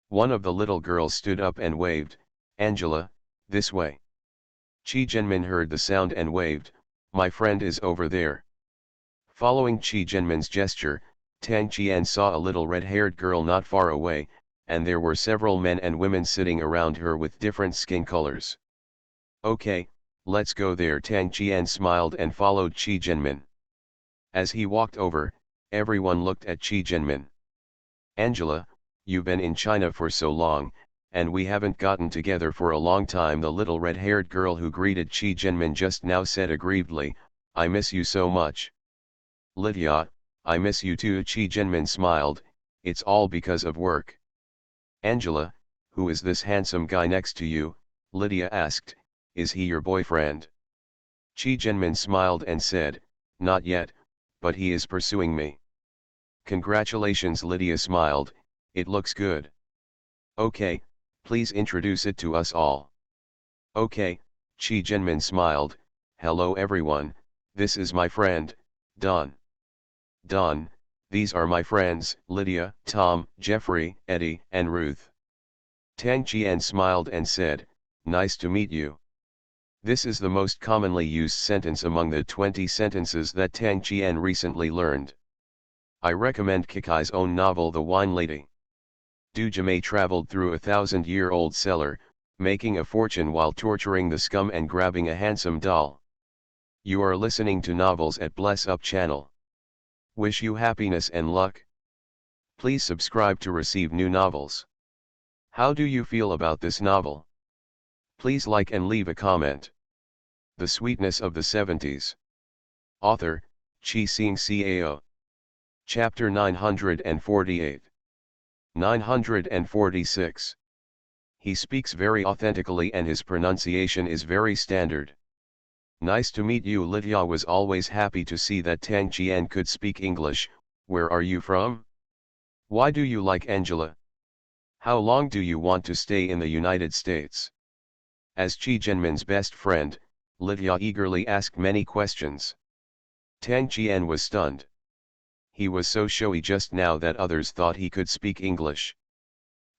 One of the little girls stood up and waved, Angela, this way. Chi Jinmin heard the sound and waved, my friend is over there. Following Chi Jinmin's gesture, Tang Qian saw a little red-haired girl not far away, and there were several men and women sitting around her with different skin colors. Okay, let's go there, Tang Qian smiled and followed Chi Jinmin. As he walked over, everyone looked at Chi Jinmin. Angela, you've been in China for so long, and we haven't gotten together for a long time, the little red-haired girl who greeted Chi Jinmin just now said aggrievedly, I miss you so much. Lydia, I miss you too, Chi Jinmin smiled, it's all because of work. Angela, who is this handsome guy next to you? Lydia asked, is he your boyfriend? Chi Jinmin smiled and said, not yet, but he is pursuing me. Congratulations, Lydia smiled, it looks good. Okay, please introduce it to us all. Okay, Chi Jinmin smiled, hello everyone, this is my friend, Don. Don, these are my friends, Lydia, Tom, Jeffrey, Eddie, and Ruth. Tang Qian smiled and said, nice to meet you. This is the most commonly used sentence among the 20 sentences that Tang Qian recently learned. I recommend Kikai's own novel The Wine Lady. Du Jimei traveled through a 1,000-year-old cellar, making a fortune while torturing the scum and grabbing a handsome doll. You are listening to Novels at Bless Up channel. Wish you happiness and luck. Please subscribe to receive new novels. How do you feel about this novel? Please like and leave a comment. The Sweetness of the 70s. Author, Chi Sing Cao. Chapter 948. 946. He speaks very authentically and his pronunciation is very standard. Nice to meet you. Lydia was always happy to see that Tang Qian could speak English. Where are you from? Why do you like Angela? How long do you want to stay in the United States? As Chi Jinmin's best friend, Lydia eagerly asked many questions. Tang Qian was stunned. he was so showy just now that others thought he could speak English.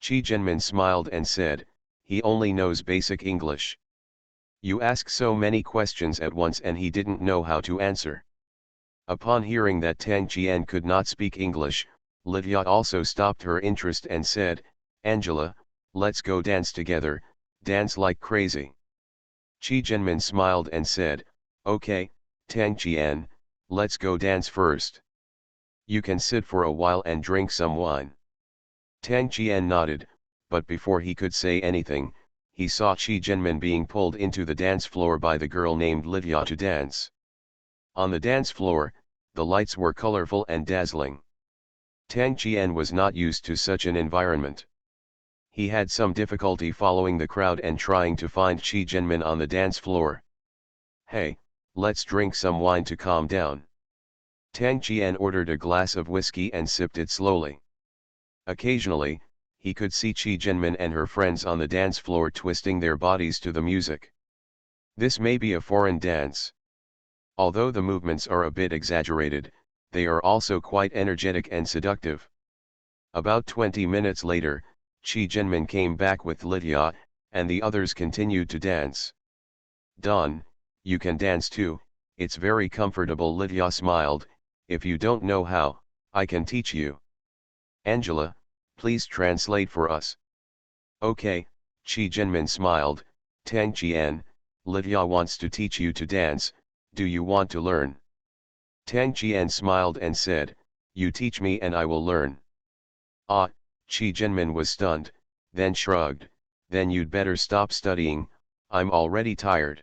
Chi Jinmin smiled and said, he only knows basic English. You ask so many questions at once and he didn't know how to answer. Upon hearing that Tang Jian could not speak English, Lydia also stopped her interest and said, Angela, let's go dance together, dance like crazy. Chi Jinmin smiled and said, okay, Tang Jian, let's go dance first. You can sit for a while and drink some wine. Tang Jian nodded, but before he could say anything, he saw Chi Jinmin being pulled into the dance floor by the girl named Lydia to dance. On the dance floor, the lights were colorful and dazzling. Tang Jian was not used to such an environment. He had some difficulty following the crowd and trying to find Chi Jinmin on the dance floor. Hey, let's drink some wine to calm down. Tang Jian ordered a glass of whiskey and sipped it slowly. Occasionally, he could see Chi Jinmin and her friends on the dance floor twisting their bodies to the music. This may be a foreign dance. Although the movements are a bit exaggerated, they are also quite energetic and seductive. About 20 minutes later, Chi Jinmin came back with Lydia, and the others continued to dance. Don, you can dance too, it's very comfortable. Lydia smiled, if you don't know how, I can teach you. Angela, please translate for us. Okay, Chi Jinmin smiled, Tang Jian, Lydia wants to teach you to dance, do you want to learn? Tang Jian smiled and said, you teach me and I will learn. Ah, Chi Jinmin was stunned, then shrugged, then you'd better stop studying, I'm already tired.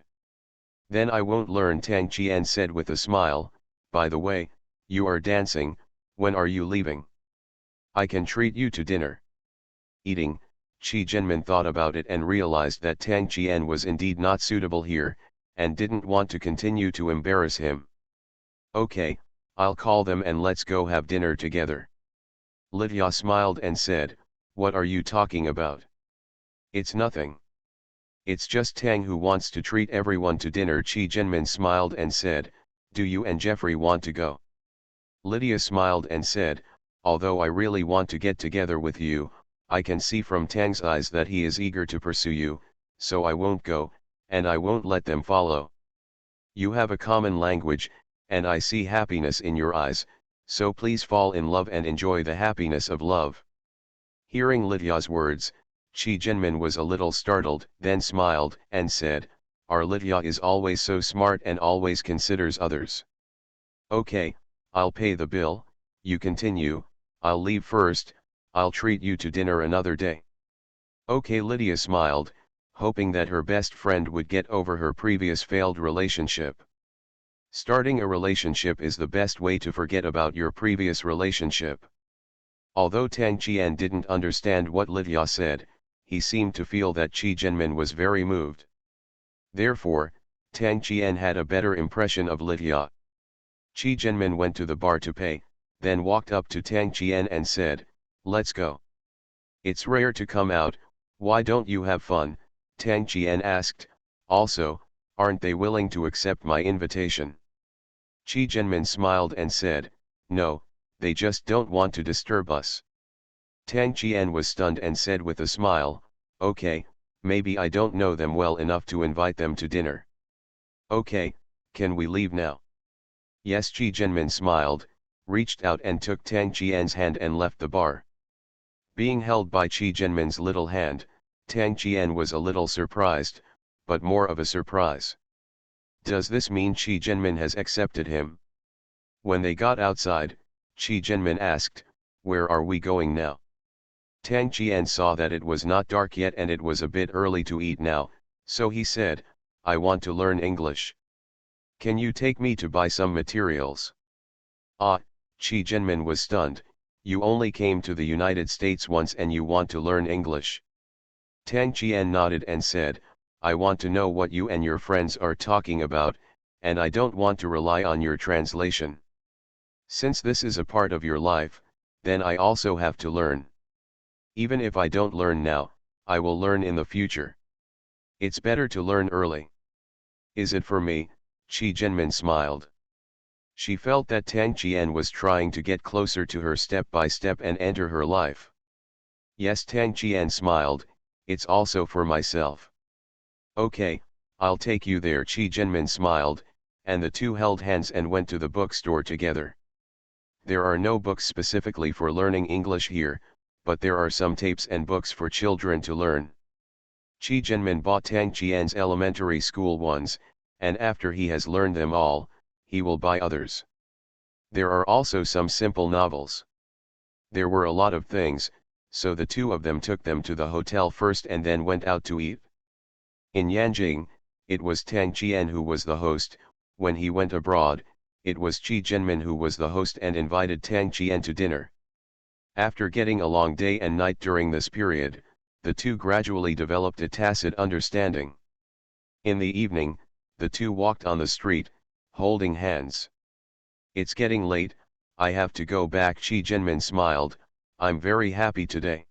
Then I won't learn, Tang Jian said with a smile, by the way, you are dancing, when are you leaving? I can treat you to dinner. Eating, Chi Jinmin thought about it and realized that Tang Jian was indeed not suitable here, and didn't want to continue to embarrass him. Okay, I'll call them and let's go have dinner together. Lydia smiled and said, what are you talking about? It's nothing. It's just Tang who wants to treat everyone to dinner. Chi Jinmin smiled and said, do you and Jeffrey want to go? Lydia smiled and said, although I really want to get together with you, I can see from Tang's eyes that he is eager to pursue you, so I won't go, and I won't let them follow. You have a common language, and I see happiness in your eyes, so please fall in love and enjoy the happiness of love. Hearing Lydia's words, Chi Jinmin was a little startled, then smiled and said, our Lydia is always so smart and always considers others. Okay, I'll pay the bill, you continue, I'll leave first, I'll treat you to dinner another day. Okay, Lydia smiled, hoping that her best friend would get over her previous failed relationship. Starting a relationship is the best way to forget about your previous relationship. Although Tang Jian didn't understand what Lydia said, he seemed to feel that Chi Jinmin was very moved. Therefore, Tang Jian had a better impression of Lydia. Chi Jinmin went to the bar to pay, then walked up to Tang Jian and said, let's go. It's rare to come out, why don't you have fun? Tang Jian asked, also, aren't they willing to accept my invitation? Chi Jinmin smiled and said, no, they just don't want to disturb us. Tang Jian was stunned and said with a smile, okay, maybe I don't know them well enough to invite them to dinner. Okay, can we leave now? Yes, Chi Jinmin smiled, reached out and took Tang Jian's hand and left the bar. Being held by Chi Jinmin's little hand, Tang Jian was a little surprised, but more of a surprise. Does this mean Chi Jinmin has accepted him? When they got outside, Chi Jinmin asked, where are we going now? Tang Jian saw that it was not dark yet and it was a bit early to eat now, so he said, I want to learn English. Can you take me to buy some materials? Ah, Chi Jinmin was stunned, you only came to the United States once and you want to learn English. Tang Jian nodded and said, I want to know what you and your friends are talking about, and I don't want to rely on your translation. Since this is a part of your life, then I also have to learn. Even if I don't learn now, I will learn in the future. It's better to learn early. Is it for me? Chi Jinmin smiled. She felt that Tang Qian was trying to get closer to her step by step and enter her life. Yes, Tang Qian smiled, it's also for myself. Okay, I'll take you there. Qi Jinmin smiled, and the two held hands and went to the bookstore together. There are no books specifically for learning English here, but there are some tapes and books for children to learn. Qi Jinmin bought Tang Qian's elementary school ones, and after he has learned them all, he will buy others. There are also some simple novels. There were a lot of things, so the two of them took them to the hotel first and then went out to eat. In Yanjing, it was Tang Qian who was the host. When he went abroad, it was Qi Jinmin who was the host and invited Tang Qian to dinner. After getting along day and night during this period, the two gradually developed a tacit understanding. In the evening, the two walked on the street, holding hands. It's getting late, I have to go back. Qi Jinmin smiled, I'm very happy today.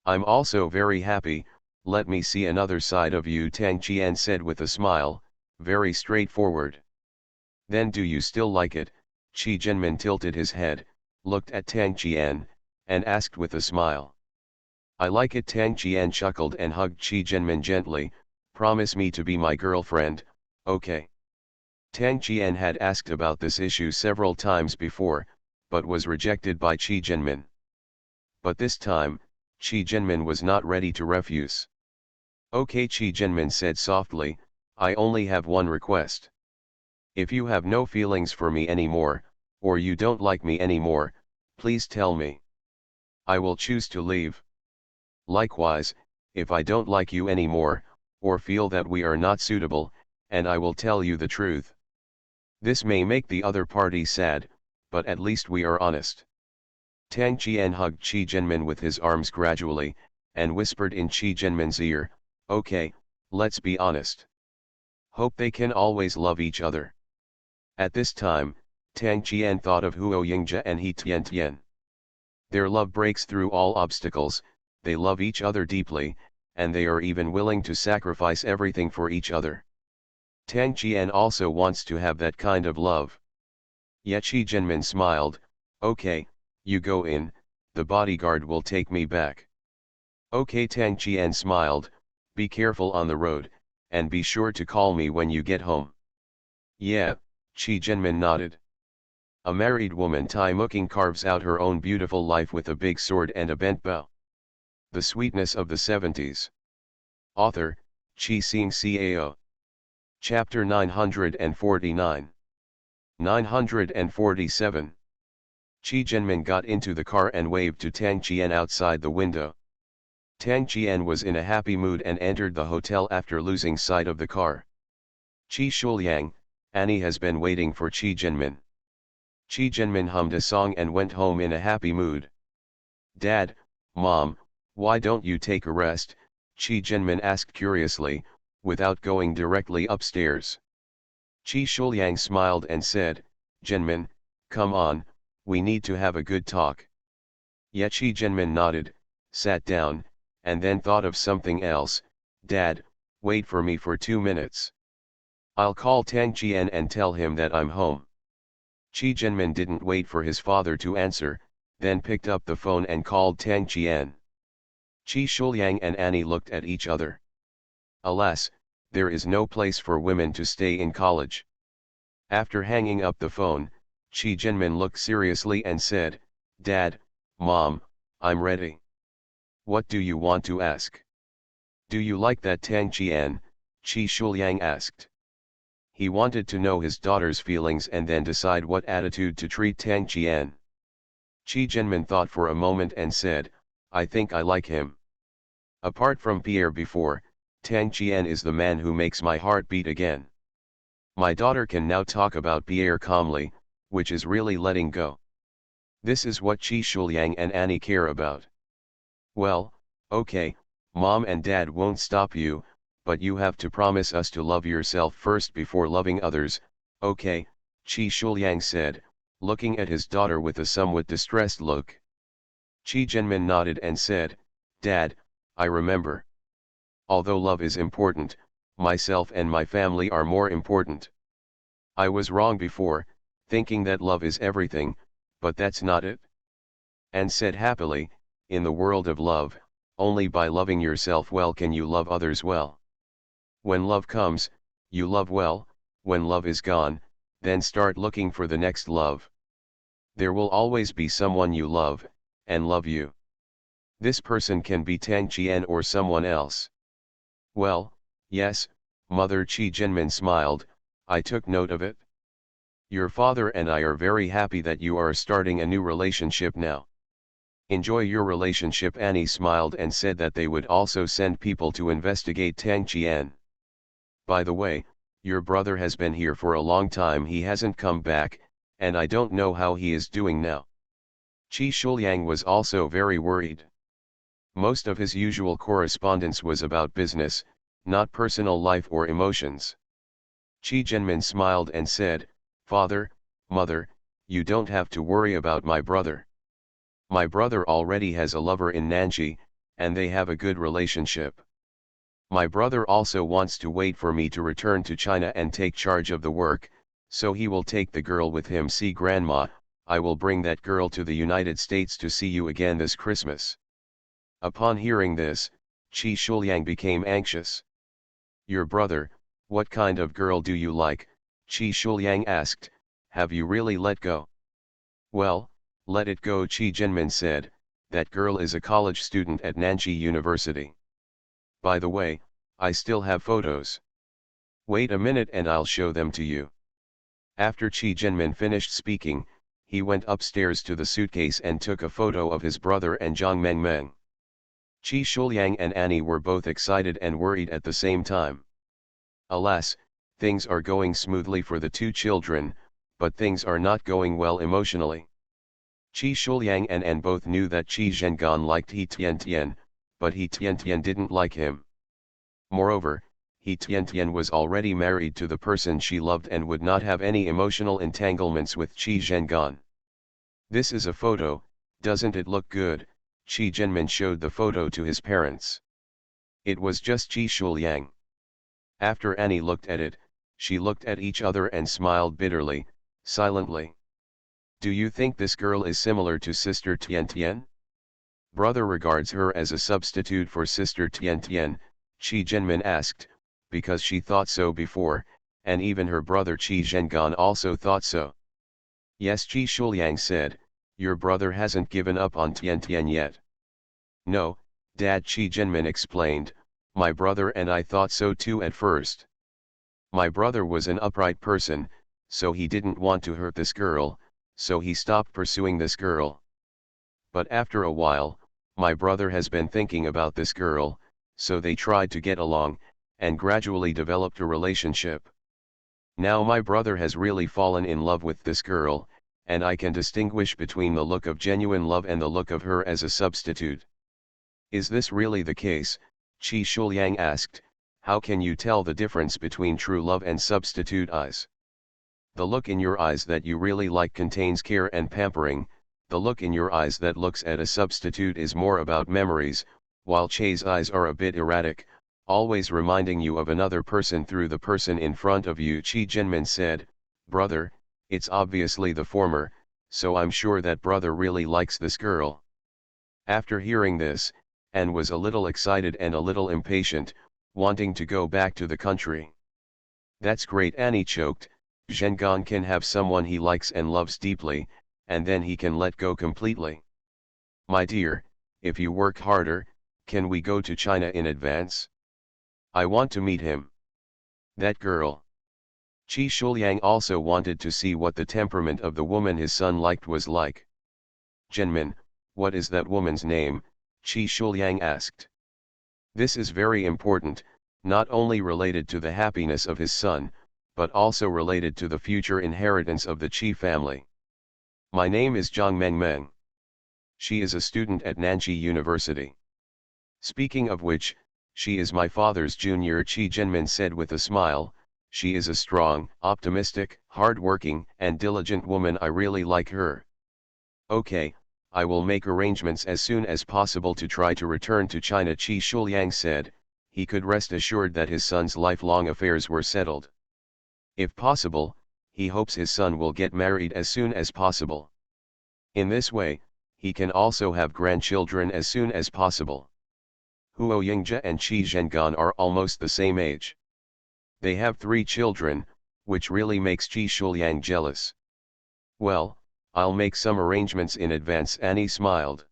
I'm also very happy, let me see another side of you, Tang Qian said with a smile, very straightforward. Then do you still like it? Qi Jinmin tilted his head, looked at Tang Qian, and asked with a smile. I like it. Tang Qian chuckled and hugged Qi Jinmin gently, promise me to be my girlfriend, okay? Tang Qian had asked about this issue several times before, but was rejected by Qi Jinmin. But this time, Qi Jinmin was not ready to refuse. Okay, Qi Jinmin said softly, I only have one request. If you have no feelings for me anymore, or you don't like me anymore, please tell me. I will choose to leave. Likewise, if I don't like you anymore, or feel that we are not suitable, and I will tell you the truth. This may make the other party sad, but at least we are honest. Tang Qian hugged Qi Jinmin with his arms gradually, and whispered in Qi Jinmin's ear, okay, let's be honest. Hope they can always love each other. At this time, Tang Qian thought of Huo Yingjia and He Tian. Their love breaks through all obstacles, they love each other deeply, and they are even willing to sacrifice everything for each other. Tang Qian also wants to have that kind of love. Yet Qi Jinmin smiled, okay, you go in, the bodyguard will take me back. Okay, Tang Qian smiled, be careful on the road, and be sure to call me when you get home. Yeah, Qi Jinmin nodded. A married woman Tai Muking carves out her own beautiful life with a big sword and a bent bow. The Sweetness of the 70s. Author, Qi Xing Cao. Chapter 949. 947. Qi Jinmin got into the car and waved to Tang Qian outside the window. Tang Qian was in a happy mood and entered the hotel after losing sight of the car. Qi Shuliang, Annie has been waiting for Qi Jinmin. Qi Jinmin hummed a song and went home in a happy mood. Dad, Mom, why don't you take a rest? Qi Jinmin asked curiously, without going directly upstairs. Qi Shuliang smiled and said, Jinmin, come on, we need to have a good talk. Yet Qi Jinmin nodded, sat down, and then thought of something else. Dad, wait for me for 2 minutes. I'll call Tang Qian and tell him that I'm home. Qi Jinmin didn't wait for his father to answer, then picked up the phone and called Tang Qian. Qi Shuliang and Annie looked at each other. Alas, there is no place for women to stay in college. After hanging up the phone, Qi Jinmin looked seriously and said, Dad, Mom, I'm ready. What do you want to ask? Do you like that Tang Qian? Qi Shuliang asked. He wanted to know his daughter's feelings and then decide what attitude to treat Tang Qian. Qi Jinmin thought for a moment and said, I think I like him. Apart from Pierre before, Tang Qian is the man who makes my heart beat again. My daughter can now talk about Pierre calmly, which is really letting go. This is what Qi Shuliang and Annie care about. Well, okay, Mom and Dad won't stop you, but you have to promise us to love yourself first before loving others, okay, Qi Shuliang said, looking at his daughter with a somewhat distressed look. Qi Jinmin nodded and said, Dad, I remember. Although love is important, myself and my family are more important. I was wrong before, thinking that love is everything, but that's not it. And said happily, in the world of love, only by loving yourself well can you love others well. When love comes, you love well, when love is gone, then start looking for the next love. There will always be someone you love, and love you. This person can be Tang Qian or someone else. Well, yes, Mother Qi Jinmin smiled, I took note of it. Your father and I are very happy that you are starting a new relationship now. Enjoy your relationship. Annie smiled and said that they would also send people to investigate Tang Qian. By the way, your brother has been here for a long time. He hasn't come back, and I don't know how he is doing now. Qi Shuliang was also very worried. Most of his usual correspondence was about business, not personal life or emotions. Qi Jinmin smiled and said, Father, Mother, you don't have to worry about my brother. My brother already has a lover in Nanji, and they have a good relationship. My brother also wants to wait for me to return to China and take charge of the work, so he will take the girl with him. See Grandma, I will bring that girl to the United States to see you again this Christmas. Upon hearing this, Qi Shuliang became anxious. Your brother, what kind of girl do you like? Qi Shuliang asked, have you really let go? Well, let it go. Qi Jinmin said, that girl is a college student at Nanji University. By the way, I still have photos. Wait a minute and I'll show them to you. After Qi Jinmin finished speaking, he went upstairs to the suitcase and took a photo of his brother and Zhang Mengmeng. Qi Shuliang and Annie were both excited and worried at the same time. Alas, things are going smoothly for the two children, but things are not going well emotionally. Qi Shuliang and An both knew that Qi Zhengan liked He Tiantian, but He Tiantian didn't like him. Moreover, He Tiantian was already married to the person she loved and would not have any emotional entanglements with Qi Zhengan. This is a photo, doesn't it look good? Qi Jinmin showed the photo to his parents. It was just Qi Shuliang. After Annie looked at it, she looked at each other and smiled bitterly, silently. Do you think this girl is similar to Sister Tiantian? Brother regards her as a substitute for Sister Tiantian, Qi Jinmin asked, because she thought so before, and even her brother Qi Zhengan also thought so. Yes, Qi Shuliang said, your brother hasn't given up on Tiantian yet. No, Dad, Qi Jinmin explained, my brother and I thought so too at first. My brother was an upright person, so he didn't want to hurt this girl, so he stopped pursuing this girl. But after a while, my brother has been thinking about this girl, so they tried to get along, and gradually developed a relationship. Now my brother has really fallen in love with this girl, and I can distinguish between the look of genuine love and the look of her as a substitute. Is this really the case? Qi Shuliang asked, how can you tell the difference between true love and substitute eyes? The look in your eyes that you really like contains care and pampering, the look in your eyes that looks at a substitute is more about memories, while Che's eyes are a bit erratic, always reminding you of another person through the person in front of you. Qi Jinmin said, brother, it's obviously the former, so I'm sure that brother really likes this girl. After hearing this, Anne was a little excited and a little impatient, wanting to go back to the country. That's great, Annie choked. Zhengan can have someone he likes and loves deeply, and then he can let go completely. My dear, if you work harder, can we go to China in advance? I want to meet him. That girl. Qi Shuliang also wanted to see what the temperament of the woman his son liked was like. Zhenmin, what is that woman's name? Qi Shuliang asked. This is very important, not only related to the happiness of his son, but also related to the future inheritance of the Qi family. My name is Zhang Mengmeng. She is a student at Nanji University. Speaking of which, she is my father's junior, Qi Jinmin said with a smile. She is a strong, optimistic, hard-working, and diligent woman. I really like her. Okay, I will make arrangements as soon as possible to try to return to China, Qi Shuliang said. He could rest assured that his son's lifelong affairs were settled. If possible, he hopes his son will get married as soon as possible. In this way, he can also have grandchildren as soon as possible. Huo Yingzhe and Qi Zhengan are almost the same age. They have 3 children, which really makes Qi Shuliang jealous. Well, I'll make some arrangements in advance. Annie smiled.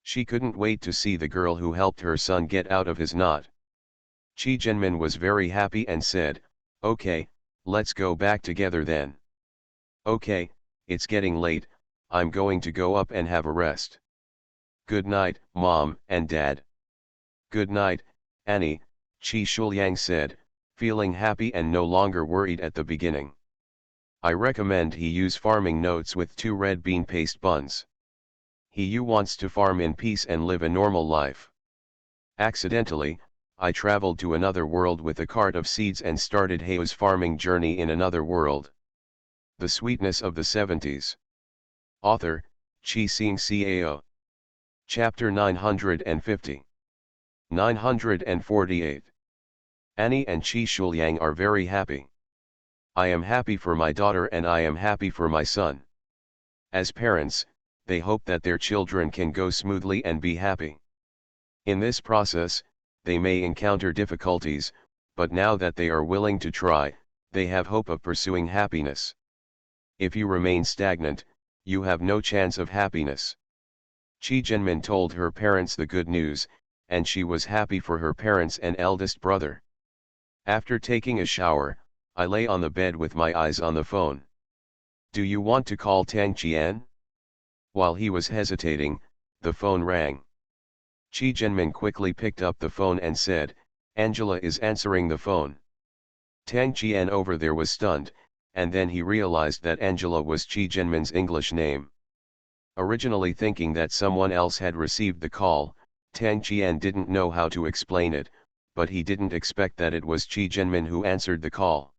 She couldn't wait to see the girl who helped her son get out of his knot. Qi Zhenmin was very happy and said, "Okay, let's go back together then." "Okay, it's getting late, I'm going to go up and have a rest." "Good night, Mom and Dad." "Good night, Annie," Qi Shuliang said, feeling happy and no longer worried at the beginning. "I recommend he use farming notes with 2 red bean paste buns. He wants to farm in peace and live a normal life. Accidentally, I traveled to another world with a cart of seeds and started Heo's farming journey in another world." The Sweetness of the 70s. Author, Chi Sing Cao. Chapter 950. 948. Annie and Qi Shuliang are very happy. "I am happy for my daughter and I am happy for my son." As parents, they hope that their children can go smoothly and be happy. In this process, they may encounter difficulties, but now that they are willing to try, they have hope of pursuing happiness. If you remain stagnant, you have no chance of happiness. Qi Zhenmin told her parents the good news, and she was happy for her parents and eldest brother. "After taking a shower, I lay on the bed with my eyes on the phone. Do you want to call Tang Qian?" While he was hesitating, the phone rang. Qi Zhenmin quickly picked up the phone and said, "Angela is answering the phone." Tang Qian over there was stunned, and then he realized that Angela was Qi Zhenmin's English name. Originally thinking that someone else had received the call, Tang Qian didn't know how to explain it, but he didn't expect that it was Qi Zhenmin who answered the call.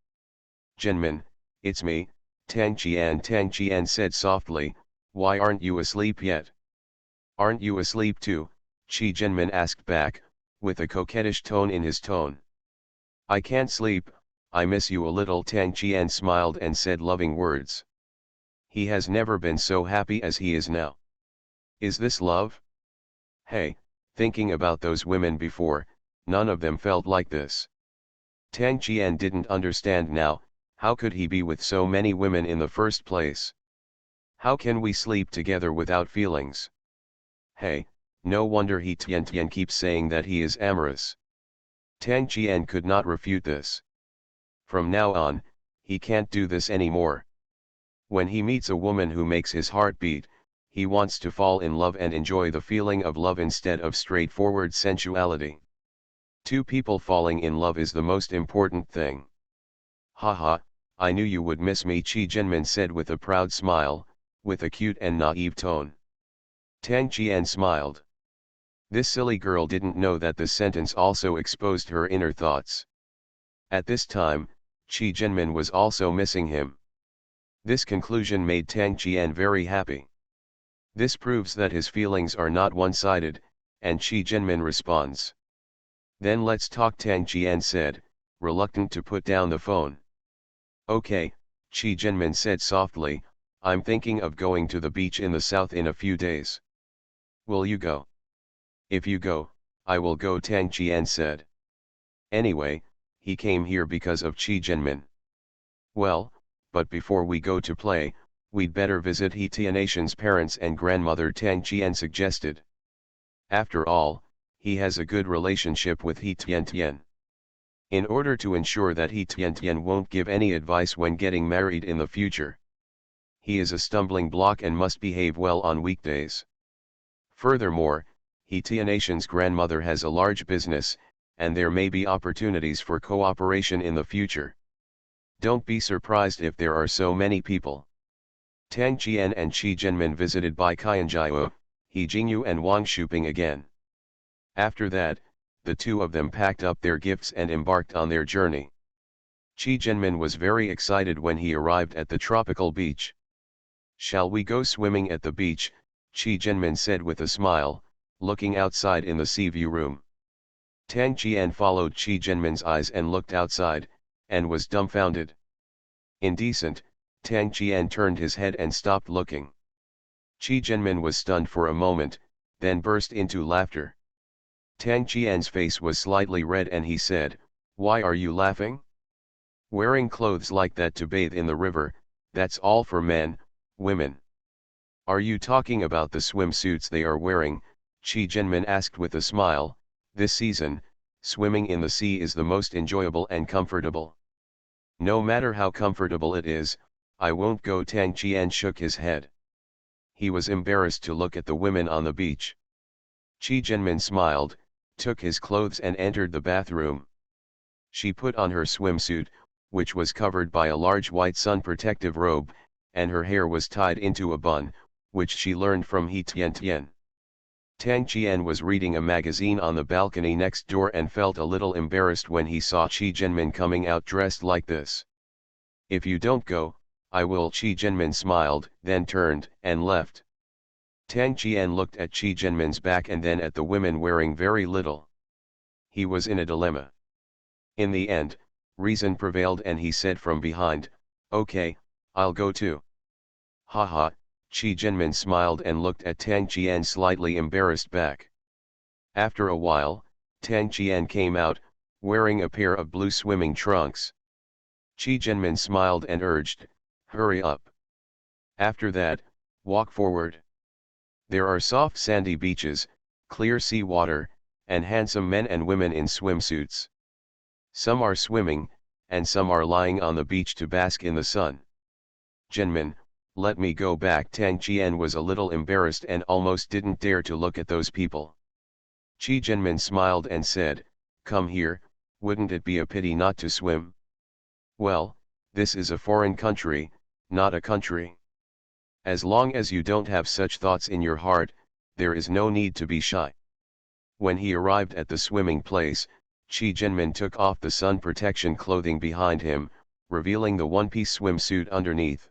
"Zhenmin, it's me, Tang Qian." Tang Qian said softly, "Why aren't you asleep yet?" "Aren't you asleep too?" Qi Zhenmin asked back, with a coquettish tone in his tone. "I can't sleep, I miss you a little." Tang Qian smiled and said loving words. He has never been so happy as he is now. Is this love? Hey, thinking about those women before, none of them felt like this. Tang Qian didn't understand now, how could he be with so many women in the first place? How can we sleep together without feelings? Hey, no wonder he Tian keeps saying that he is amorous. Tang Qian could not refute this. From now on, he can't do this anymore. When he meets a woman who makes his heart beat, he wants to fall in love and enjoy the feeling of love instead of straightforward sensuality. 2 people falling in love is the most important thing. "Haha, I knew you would miss me," Qi Zhenmin said with a proud smile, with a cute and naive tone. Tang Qian smiled. This silly girl didn't know that the sentence also exposed her inner thoughts. At this time, Qi Zhenmin was also missing him. This conclusion made Tang Qian very happy. This proves that his feelings are not one-sided, and Qi Zhenmin responds. "Then let's talk," Tang Qian said, reluctant to put down the phone. "Okay," Qi Zhenmin said softly, "I'm thinking of going to the beach in the south in a few days. Will you go?" "If you go, I will go," Tang Qian said. Anyway, he came here because of Qi Zhenmin. "Well, but before we go to play, we'd better visit He Tianatian's parents and grandmother," Tang Qian suggested. After all, he has a good relationship with He Tian. In order to ensure that He Tian won't give any advice when getting married in the future. He is a stumbling block and must behave well on weekdays. Furthermore, He Tianatian's grandmother has a large business, and there may be opportunities for cooperation in the future. Don't be surprised if there are so many people. Tang Qian and Qi Zhenmin visited Bai Qianjiao, He Jingyu and Wang Shuping again. After that, the 2 of them packed up their gifts and embarked on their journey. Qi Zhenmin was very excited when he arrived at the tropical beach. "Shall we go swimming at the beach?" Qi Zhenmin said with a smile, looking outside in the sea view room. Tang Qian followed Qi Zhenmin's eyes and looked outside, and was dumbfounded. Indecent, Tang Qian turned his head and stopped looking. Qi Jianmin was stunned for a moment, then burst into laughter. Tang Qian's face was slightly red and he said, "Why are you laughing? Wearing clothes like that to bathe in the river, that's all for men, women. Are you talking about the swimsuits they are wearing?" Qi Jianmin asked with a smile. "This season, swimming in the sea is the most enjoyable and comfortable. No matter how comfortable it is, I won't go." Tang Qian shook his head. He was embarrassed to look at the women on the beach. Qi Jianmin smiled, took his clothes and entered the bathroom. She put on her swimsuit, which was covered by a large white sun protective robe, and her hair was tied into a bun, which she learned from He Tian. Tang Qian was reading a magazine on the balcony next door and felt a little embarrassed when he saw Qi Jianmin coming out dressed like this. "If you don't go, I will." Qi Jianmin smiled, then turned and left. Tang Qian looked at Qi Jianmin's back and then at the women wearing very little. He was in a dilemma. In the end, reason prevailed and he said from behind, "Okay, I'll go too." "Haha," Qi Jianmin smiled and looked at Tang Qian slightly embarrassed back. After a while, Tang Qian came out, wearing a pair of blue swimming trunks. Qi Jianmin smiled and urged, "Hurry up. After that, walk forward. There are soft sandy beaches, clear sea water, and handsome men and women in swimsuits. Some are swimming, and some are lying on the beach to bask in the sun. Jianmin, let me go back." Tang Qian was a little embarrassed and almost didn't dare to look at those people. Qi Jianmin smiled and said, "Come here, wouldn't it be a pity not to swim? Well, this is a foreign country, not a country. As long as you don't have such thoughts in your heart, there is no need to be shy." When he arrived at the swimming place, Qi Jianmin took off the sun protection clothing behind him, revealing the one-piece swimsuit underneath.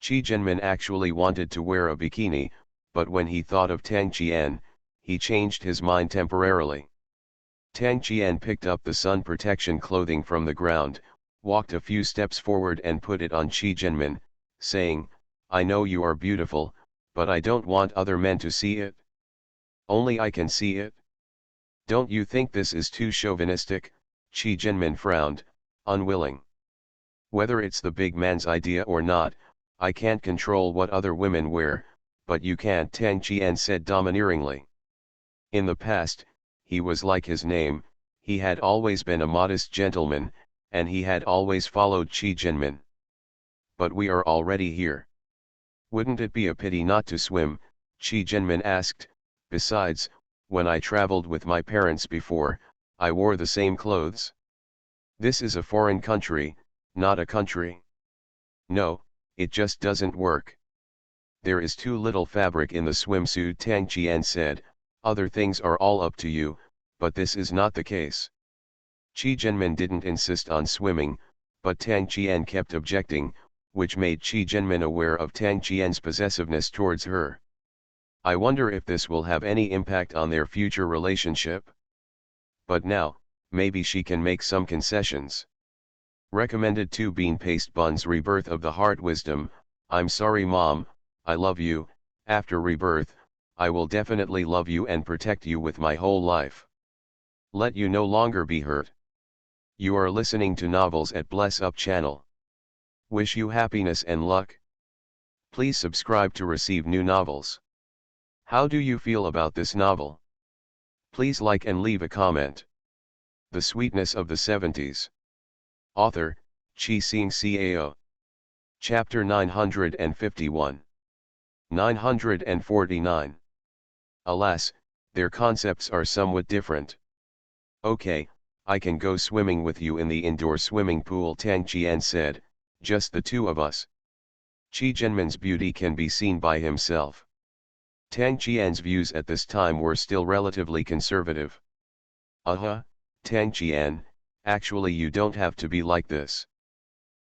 Qi Jianmin actually wanted to wear a bikini, but when he thought of Tang Qian, he changed his mind temporarily. Tang Qian picked up the sun protection clothing from the ground, walked a few steps forward and put it on Qi Jianmin, saying, "I know you are beautiful, but I don't want other men to see it. Only I can see it. Don't you think this is too chauvinistic?" Qi Jianmin frowned, unwilling. "Whether it's the big man's idea or not, I can't control what other women wear, but you can't," Tang Qian said domineeringly. In the past, he was like his name, he had always been a modest gentleman, and he had always followed Qi Jianmin. "But we are already here. Wouldn't it be a pity not to swim?" Qi Jianmin asked. "Besides, when I traveled with my parents before, I wore the same clothes. This is a foreign country, not a country. No, it just doesn't work. There is too little fabric in the swimsuit," Tang Qian said. "Other things are all up to you, but this is not the case." Qi Jianmin didn't insist on swimming, but Tang Qian kept objecting, which made Qi Jianmin aware of Tang Qian's possessiveness towards her. "I wonder if this will have any impact on their future relationship? But now, maybe she can make some concessions." Recommended 2 bean paste buns. Rebirth of the heart. Wisdom: I'm sorry mom, I love you. After rebirth, I will definitely love you and protect you with my whole life. Let you no longer be hurt. You are listening to Novels at Bless Up channel. Wish you happiness and luck. Please subscribe to receive new novels. How do you feel about this novel? Please like and leave a comment. The Sweetness of the 70s. Author, Chi Sing Cao. Chapter 951. 949. Alas, their concepts are somewhat different. "Okay, I can go swimming with you in the indoor swimming pool," Tang Qian said, "just the 2 of us." Qi Jianmin's beauty can be seen by himself. Tang Qian's views at this time were still relatively conservative. Tang Qian, actually you don't have to be like this.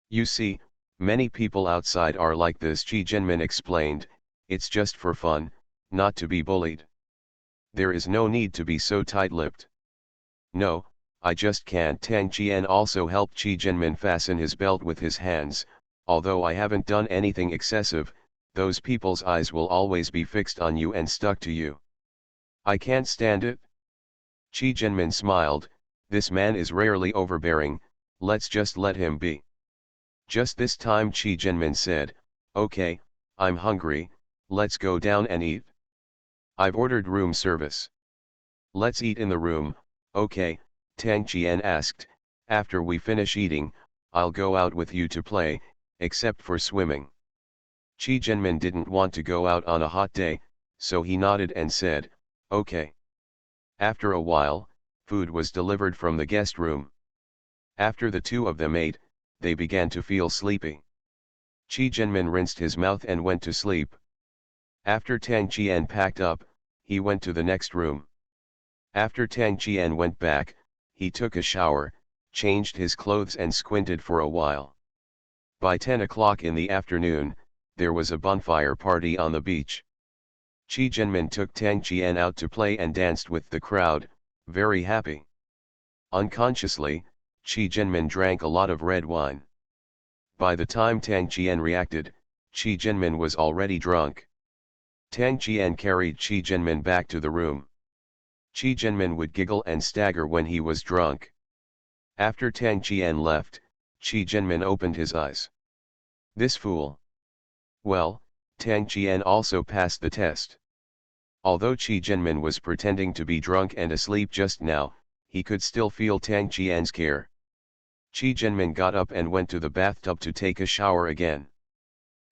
You see, many people outside are like this," Qi Jianmin explained. "It's just for fun, not to be bullied. There is no need to be so tight-lipped." "No, I just can't." Tang Qian also helped Qi Jianmin fasten his belt with his hands, although I haven't done anything excessive, those people's eyes will always be fixed on you and stuck to you. I can't stand it. Chi Jinmin smiled, this man is rarely overbearing, let's just let him be. Just this time Chi Jinmin said, okay, I'm hungry, let's go down and eat. I've ordered room service. Let's eat in the room, okay, Tang Qian asked, after we finish eating, I'll go out with you to play, except for swimming. Chi Jinmin didn't want to go out on a hot day, so he nodded and said, okay. After a while, food was delivered from the guest room. After the two of them ate, they began to feel sleepy. Chi Jinmin rinsed his mouth and went to sleep. After Tang Qian packed up, he went to the next room. After Tang Qian went back, he took a shower, changed his clothes and squinted for a while. By 10 o'clock in the afternoon, there was a bonfire party on the beach. Chi Jinmin took Tang Qian out to play and danced with the crowd, very happy. Unconsciously, Chi Jinmin drank a lot of red wine. By the time Tang Qian reacted, Chi Jinmin was already drunk. Tang Qian carried Chi Jinmin back to the room. Chi Jinmin would giggle and stagger when he was drunk. After Tang Qian left, Chi Jinmin opened his eyes. This fool. Well, Tang Qian also passed the test. Although Chi Jinmin was pretending to be drunk and asleep just now, he could still feel Tang Qian's care. Chi Jinmin got up and went to the bathtub to take a shower again.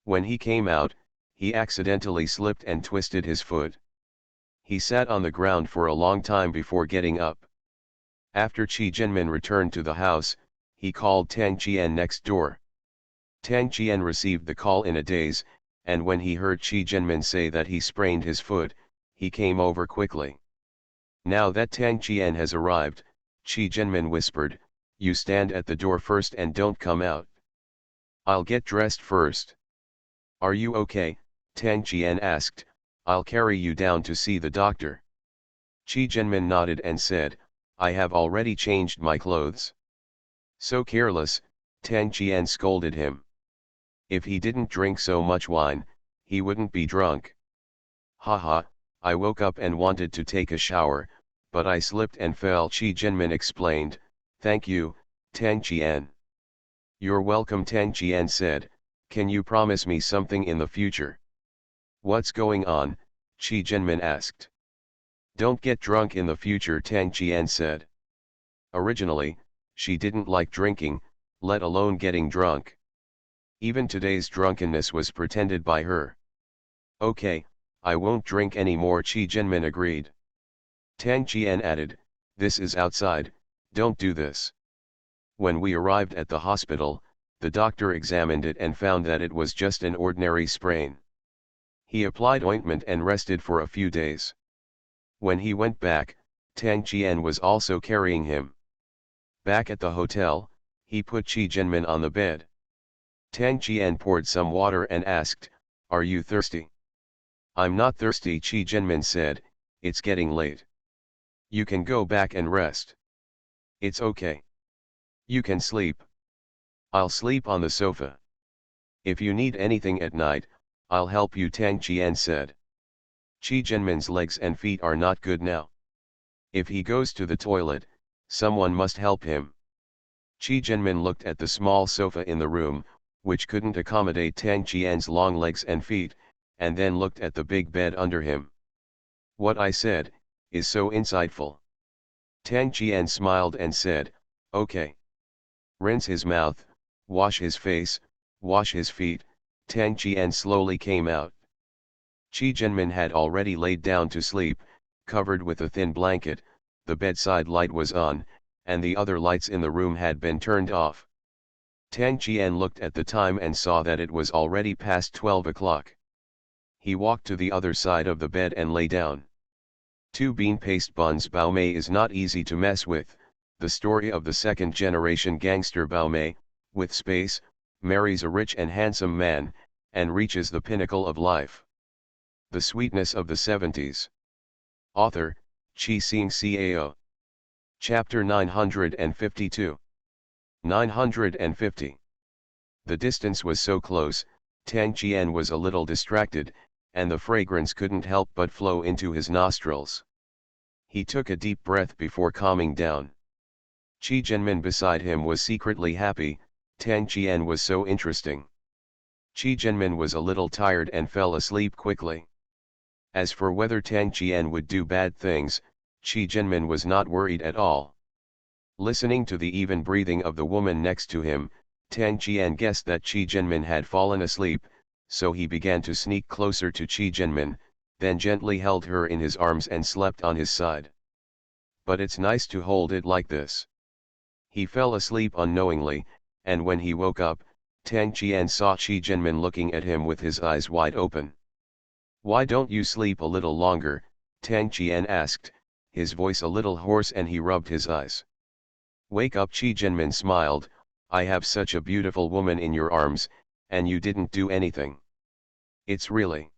When he came out, he accidentally slipped and twisted his foot. He sat on the ground for a long time before getting up. After Chi Jinmin returned to the house, he called Tang Qian next door. Tang Qian received the call in a daze, and when he heard Chi Jinmin say that he sprained his foot, he came over quickly. Now that Tang Qian has arrived, Chi Jinmin whispered, you stand at the door first and don't come out. I'll get dressed first. Are you okay? Tang Qian asked, I'll carry you down to see the doctor. Chi Jinmin nodded and said, I have already changed my clothes. So careless, Tang Qian scolded him. If he didn't drink so much wine, he wouldn't be drunk. Haha, I woke up and wanted to take a shower, but I slipped and fell. Chi Jinmin explained, thank you, Tang Qian. You're welcome, Tang Qian said, can you promise me something in the future? What's going on? Chi Jinmin asked. Don't get drunk in the future, Tang Qian said. Originally, she didn't like drinking, let alone getting drunk. Even today's drunkenness was pretended by her. Okay, I won't drink anymore, Chi Jinmin agreed. Tang Qian added, this is outside, don't do this. When we arrived at the hospital, the doctor examined it and found that it was just an ordinary sprain. He applied ointment and rested for a few days. When he went back, Tang Qian was also carrying him. Back at the hotel, he put Chi Jinmin on the bed. Tang Qian poured some water and asked, are you thirsty? I'm not thirsty, Chi Jinmin said, it's getting late. You can go back and rest. It's okay. You can sleep. I'll sleep on the sofa. If you need anything at night, I'll help you, Tang Qian said. Chi Jinmin's legs and feet are not good now. If he goes to the toilet, someone must help him. Chi Jinmin looked at the small sofa in the room, which couldn't accommodate Tang Qian's long legs and feet, and then looked at the big bed under him. What I said, is so insightful. Tang Qian smiled and said, okay. Rinse his mouth, wash his face, wash his feet. Tang Qian slowly came out. Chi Jinmin had already laid down to sleep, covered with a thin blanket, the bedside light was on, and the other lights in the room had been turned off. Tang Qian looked at the time and saw that it was already past 12 o'clock. He walked to the other side of the bed and lay down. Two bean paste buns. Bao Mei is not easy to mess with, the story of the second-generation gangster Bao Mei, with space, marries a rich and handsome man, and reaches the pinnacle of life. The Sweetness of the 70s. Author, Chi Sing Cao. Chapter 952. 950. The distance was so close, Tang Qian was a little distracted, and the fragrance couldn't help but flow into his nostrils. He took a deep breath before calming down. Qi Zhenmin beside him was secretly happy. Tang Qian was so interesting. Qi Zhenmin was a little tired and fell asleep quickly. As for whether Tang Qian would do bad things, Qi Zhenmin was not worried at all. Listening to the even breathing of the woman next to him, Tang Qian guessed that Qi Zhenmin had fallen asleep, so he began to sneak closer to Qi Zhenmin, then gently held her in his arms and slept on his side. But it's nice to hold it like this. He fell asleep unknowingly, and when he woke up, Tang Qian saw Qi Zhenmin looking at him with his eyes wide open. "Why don't you sleep a little longer?" Tang Qian asked, his voice a little hoarse, and he rubbed his eyes. "Wake up," Qi Zhenmin smiled. "I have such a beautiful woman in your arms, and you didn't do anything. It's really..."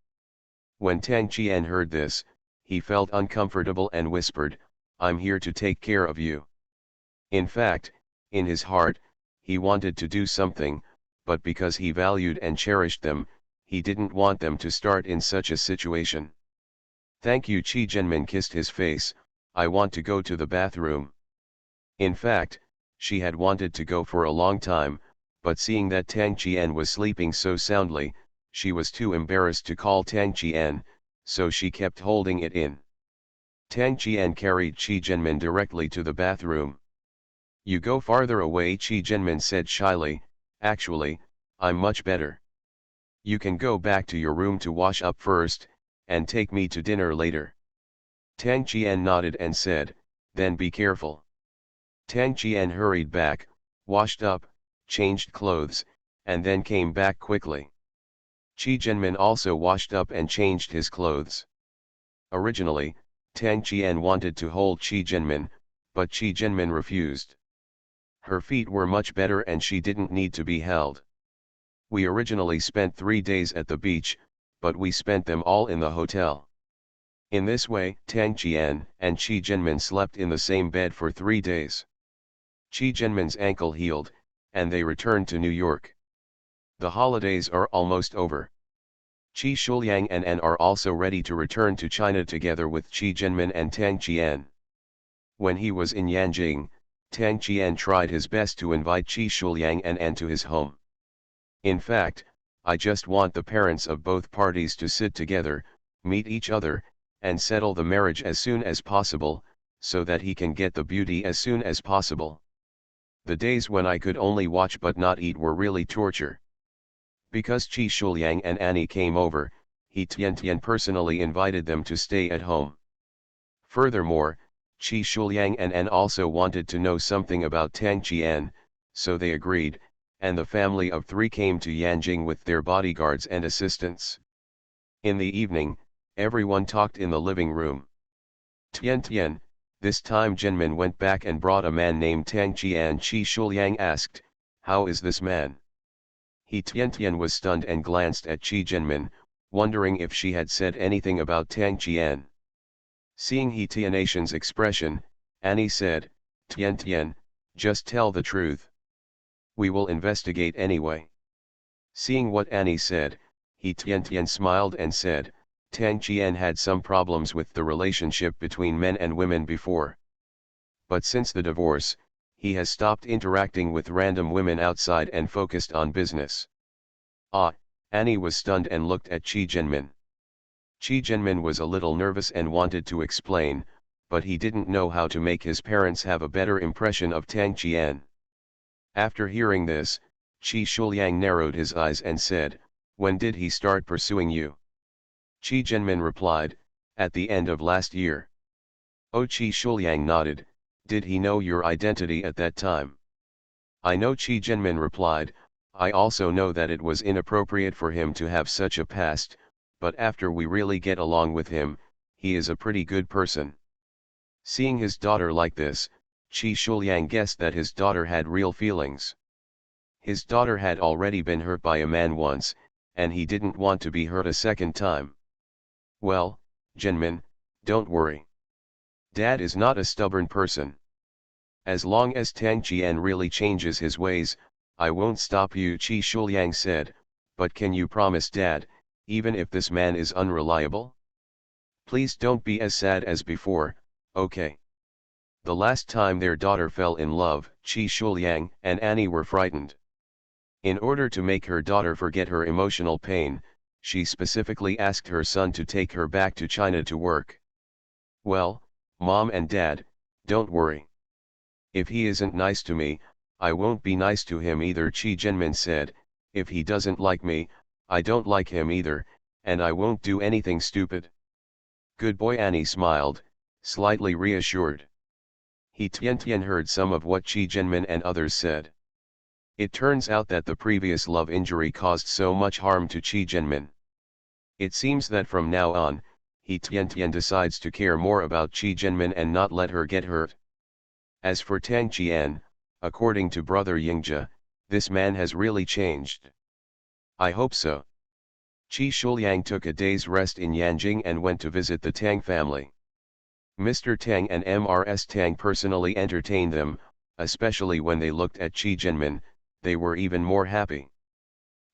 When Tang Qian heard this, he felt uncomfortable and whispered, "I'm here to take care of you." In fact, in his heart, he wanted to do something, but because he valued and cherished them, he didn't want them to start in such a situation. "Thank you." Qi Zhenmin kissed his face. "I want to go to the bathroom." In fact, she had wanted to go for a long time, but seeing that Tang Qian was sleeping so soundly, she was too embarrassed to call Tang Qian, so she kept holding it in. Tang Qian carried Qi Zhenmin directly to the bathroom. "You go farther away," Qi Zhenmin said shyly. "Actually, I'm much better. You can go back to your room to wash up first, and take me to dinner later." Tang Qian nodded and said, "Then be careful." Tang Qian hurried back, washed up, changed clothes, and then came back quickly. Qi Zhenmin also washed up and changed his clothes. Originally, Tang Qian wanted to hold Qi Zhenmin, but Qi Zhenmin refused. Her feet were much better and she didn't need to be held. "We originally spent 3 days at the beach, but we spent them all in the hotel." In this way, Tang Qian and Qi Zhenmin slept in the same bed for 3 days. Qi Zhenmin's ankle healed, and they returned to New York. The holidays are almost over. Qi Shuliang and An are also ready to return to China together with Qi Zhenmin and Tang Qian. When he was in Yanjing, Tang Qian tried his best to invite Qi Shuliang and An to his home. "In fact, I just want the parents of both parties to sit together, meet each other, and settle the marriage as soon as possible, so that he can get the beauty as soon as possible. The days when I could only watch but not eat were really torture." Because Qi Shuliang and Annie came over, he Tian personally invited them to stay at home. Furthermore, Qi Shuliang and An also wanted to know something about Tang Qian, so they agreed, and the family of 3 came to Yanjing with their bodyguards and assistants. In the evening, everyone talked in the living room. Tian, this time Zhenmin went back and brought a man named Tang Qian. Qi Shuliang asked, "How is this man?" Tian was stunned and glanced at Qi Zhenmin, wondering if she had said anything about Tang Qian. Seeing Tian's expression, Annie said, Tian, just tell the truth. We will investigate anyway." Seeing what Annie said, Tian smiled and said, "Tang Qian had some problems with the relationship between men and women before. But since the divorce, he has stopped interacting with random women outside and focused on business." Ah, Annie was stunned and looked at Qi Zhenmin. Qi Zhenmin was a little nervous and wanted to explain, but he didn't know how to make his parents have a better impression of Tang Qian. After hearing this, Qi Shuliang narrowed his eyes and said, "When did he start pursuing you?" Qi Zhenmin replied, "At the end of last year." Oh, Qi Shuliang nodded. "Did he know your identity at that time?" "I know," Qi Zhenmin replied. "I also know that it was inappropriate for him to have such a past, but after we really get along with him, he is a pretty good person." Seeing his daughter like this, Qi Shuliang guessed that his daughter had real feelings. His daughter had already been hurt by a man once, and he didn't want to be hurt a second time. "Well, Zhenmin, don't worry. Dad is not a stubborn person. As long as Tang Qian really changes his ways, I won't stop you, Qi Shuliang said, but can you promise Dad, even if this man is unreliable? Please don't be as sad as before, okay? The last time their daughter fell in love, Qi Shuliang and Annie were frightened. In order to make her daughter forget her emotional pain, she specifically asked her son to take her back to China to work. Well, Mom and Dad, don't worry. If he isn't nice to me, I won't be nice to him either, Qi Zhenmin said. If he doesn't like me, I don't like him either, and I won't do anything stupid. Good boy, Annie smiled, slightly reassured. He Tian heard some of what Qi Zhenmin and others said. It turns out that the previous love injury caused so much harm to Qi Zhenmin. It seems that from now on, He Tian decides to care more about Qi Zhenmin and not let her get hurt. As for Tang Qian, according to brother Yingjia, this man has really changed. I hope so. Qi Shuliang took a day's rest in Yanjing and went to visit the Tang family. Mr. Tang and Ms. Tang personally entertained them, especially when they looked at Qi Zhenmin, they were even more happy.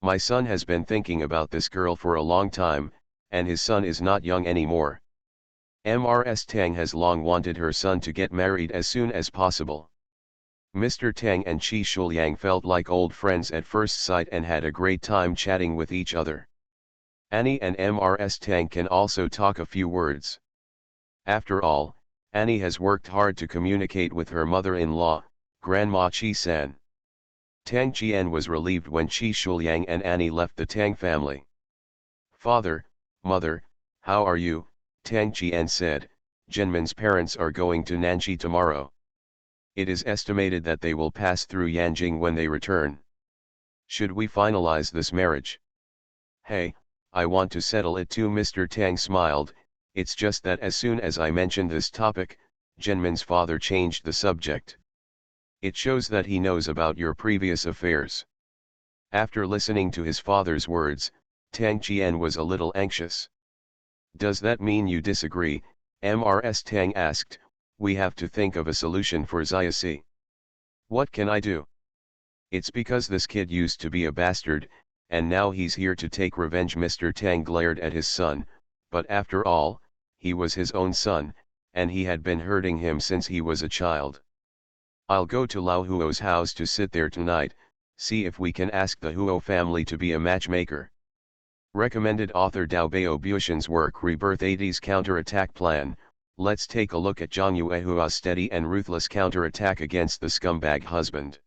My son has been thinking about this girl for a long time, and his son is not young anymore. Ms. Tang has long wanted her son to get married as soon as possible. Mr. Tang and Qi Shuliang felt like old friends at first sight and had a great time chatting with each other. Annie and Ms. Tang can also talk a few words. After all, Annie has worked hard to communicate with her mother-in-law, Grandma Qi San. Tang Qian was relieved when Qi Shuliang and Annie left the Tang family. Father, Mother, how are you? Tang Qian said. Zhenmin's parents are going to Nanji tomorrow. It is estimated that they will pass through Yanjing when they return. Should we finalize this marriage? Hey, I want to settle it too, Mr. Tang smiled. It's just that as soon as I mentioned this topic, Zhenmin's father changed the subject. It shows that he knows about your previous affairs. After listening to his father's words, Tang Qian was a little anxious. Does that mean you disagree? Ms. Tang asked. We have to think of a solution for Xiaoxi. What can I do? It's because this kid used to be a bastard, and now he's here to take revenge. Mr. Tang glared at his son, but after all, he was his own son, and he had been hurting him since he was a child. I'll go to Lao Huo's house to sit there tonight, see if we can ask the Huo family to be a matchmaker. Recommended author Dao Bao Buishan's work Rebirth 80s Counterattack Plan. Let's take a look at Zhang Yuehua's steady and ruthless counterattack against the scumbag husband.